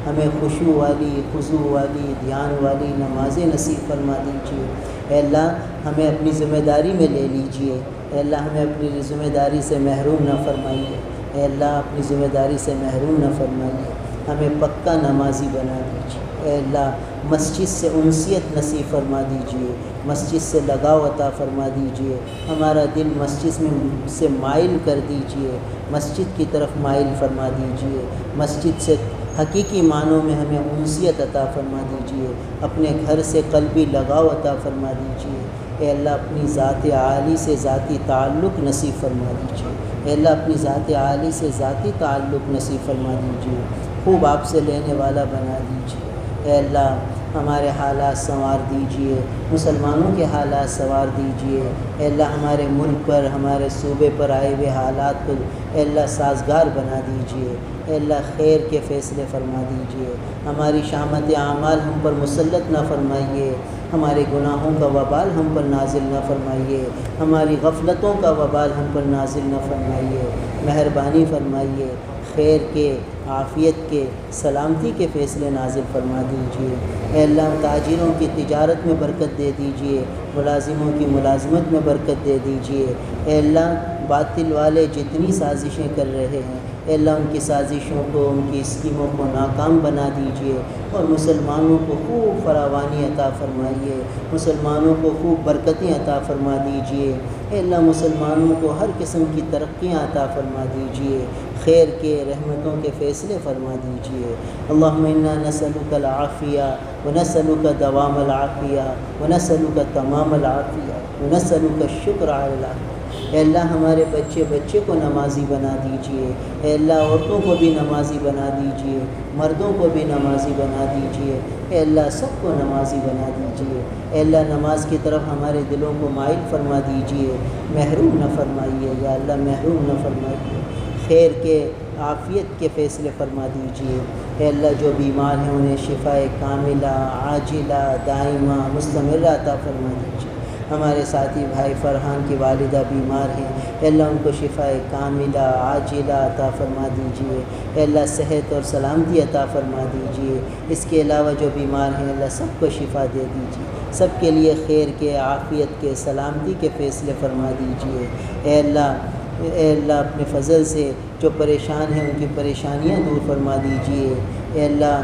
ہمیں خشوع والی، خضوع والی، دھیان والی نمازیں نصیب فرما دیجیے۔ اے اللہ ہمیں اپنی ذمہ داری میں لے لیجیے، اے اللہ ہمیں اپنی ذمہ داری سے محروم نہ فرمائیے، اے اللہ اپنی ذمہ داری سے محروم نہ فرمائیے، ہمیں پکا نمازی بنا دیجیے۔ اے اللہ مسجد سے انسیت نصیب فرما دیجیے، مسجد سے لگاؤ عطا فرما دیجیے، ہمارا دل مسجد میں سے مائل کر دیجیے، مسجد کی طرف مائل فرما دیجیے، مسجد سے حقیقی معنوں میں ہمیں انسیت عطا فرما دیجیے، اپنے گھر سے قلبی لگاؤ عطا فرما دیجیے۔ اے اللہ اپنی ذات عالی سے ذاتی تعلق نصیب فرما دیجیے، اے اللہ اپنی ذات عالی سے ذاتی تعلق نصیب فرما دیجیے، خوب آپ سے لینے والا بنا دیجیے، اے اللہ ہمارے حالات سنوار دیجیے، مسلمانوں کے حالات سنوار دیجیے، اے اللہ ہمارے ملک پر، ہمارے صوبے پر آئے ہوئے حالات کو اے اللہ سازگار بنا دیجیے، اے اللہ خیر کے فیصلے فرما دیجیے، ہماری شامت اعمال ہم پر مسلط نہ فرمائیے، ہمارے گناہوں کا وبال ہم پر نازل نہ فرمائیے، ہماری غفلتوں کا وبال ہم پر نازل نہ فرمائیے، مہربانی فرمائیے، خیر کے، عافیت کے، سلامتی کے فیصلے نازل فرما دیجیے، اے اللہ تاجروں کی تجارت میں برکت دے دیجیے، ملازموں کی ملازمت میں برکت دے دیجیے، اے اللہ باطل والے جتنی سازشیں کر رہے ہیں اے اللہ ان کی سازشوں کو، ان کی اسکیموں کو ناکام بنا دیجیے، اور مسلمانوں کو خوب فراوانی عطا فرمائیے، مسلمانوں کو خوب برکتیں عطا فرما دیجیے، اے اللہ مسلمانوں کو ہر قسم کی ترقیاں عطا فرما دیجیے، خیر کے، رحمتوں کے فیصلے فرما دیجیے۔ اللہم انا نسألک العافیہ ونسألک دوام العافیہ ونسألک تمام العافیہ ونسألک الشکر علی العافیہ۔ اے اللہ ہمارے بچے کو نمازی بنا دیجیے، اے اللہ عورتوں کو بھی نمازی بنا دیجیے، مردوں کو بھی نمازی بنا دیجیے، اے اللہ سب کو نمازی بنا دیجیے، اے اللہ نماز کی طرف ہمارے دلوں کو مائل فرما دیجیے، محروم نہ فرمائیے، یا اللہ محروم نہ فرمائیے، خیر کے، عافیت کے فیصلے فرما دیجیے، اے اللہ جو بیمار ہیں انہیں شفاء کاملہ، عاجلہ، دائمہ، مستمرہ عطا فرما دیجیے، ہمارے ساتھی بھائی فرحان کی والدہ بیمار ہیں، اے اللہ ان کو شفاء کاملہ، عاجلہ عطا فرما دیجیے، اے اللہ صحت اور سلامتی عطا فرما دیجیے، اس کے علاوہ جو بیمار ہیں اللہ سب کو شفا دے دیجیے، سب کے لیے خیر کے، عافیت کے، سلامتی کے فیصلے فرما دیجیے، اے اللہ اپنے فضل سے جو پریشان ہیں ان کی پریشانیاں دور فرما دیجیے، اے اللہ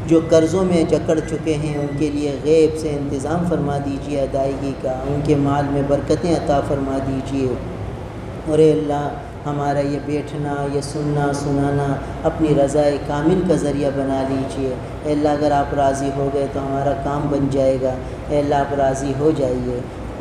جو قرضوں میں جکڑ چکے ہیں ان کے لیے غیب سے انتظام فرما دیجیے ادائیگی کا، ان کے مال میں برکتیں عطا فرما دیجیے، اور اے اللہ ہمارا یہ بیٹھنا، یہ سننا سنانا اپنی رضا کامل کا ذریعہ بنا لیجیے، اے اللہ اگر آپ راضی ہو گئے تو ہمارا کام بن جائے گا، اے اللہ آپ راضی ہو جائیے،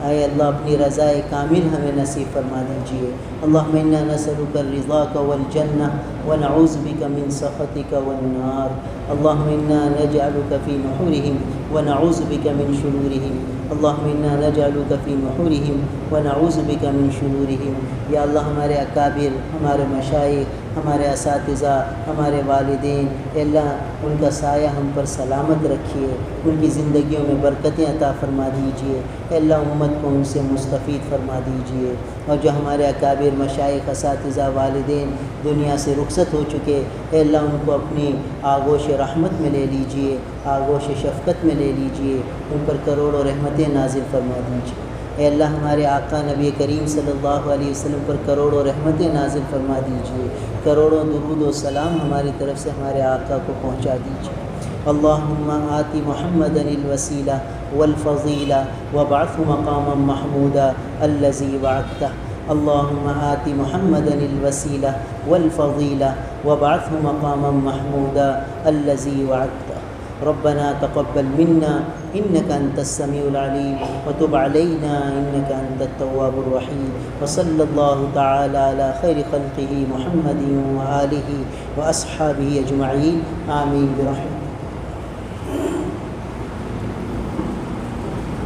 اے اللہ اپنی رضا کامل ہمیں نصیب فرما دیجیے۔ اللہم انا نسألک رضاک والجنہ ونعوذ بک من سخطک والنار، اللہم انا نجعلک فی نحورہم ونعوذ بک من شرورہم، اللہم انا نجعلک فی نحورہم ونعوذ بک من شرورہم۔ یا اللہ ہمارے اکابر، ہمارے مشائخ، ہمارے اساتذہ، ہمارے والدین، اے اللہ ان کا سایہ ہم پر سلامت رکھیے، ان کی زندگیوں میں برکتیں عطا فرما دیجیے، اے اللہ امت کو ان سے مستفید فرما دیجیے، اور جو ہمارے اکابر، مشائخ، اساتذہ، والدین دنیا سے رخصت ہو چکے، اے اللہ ان کو اپنی آغوش رحمت میں لے لیجیے، آغوش شفقت میں لے لیجیے، ان پر کروڑوں رحمتیں نازل فرما دیجیے، اے اللہ ہمارے آقا نبی کریم صلی اللہ علیہ وسلم پر کروڑوں رحمتیں نازل فرما دیجیے، کروڑوں درود و سلام ہماری طرف سے ہمارے آقا کو پہنچا دیجیے۔ اللہم آت محمدا الوسیلہ والفضیلہ وابعثہ مقاما محمودا الذی وعدتہ، اللہم آت محمدا الوسیلہ والفضیلہ وابعثہ مقاما محمودا الذی وعدتہ۔ ربنا تقبل منا إنك أنت السميع العليم وتب علينا إنك أنت التواب الرحيم، وصلى الله تعالى على خير خلقه محمد وآله وأصحابه أجمعين، آمين برحمته۔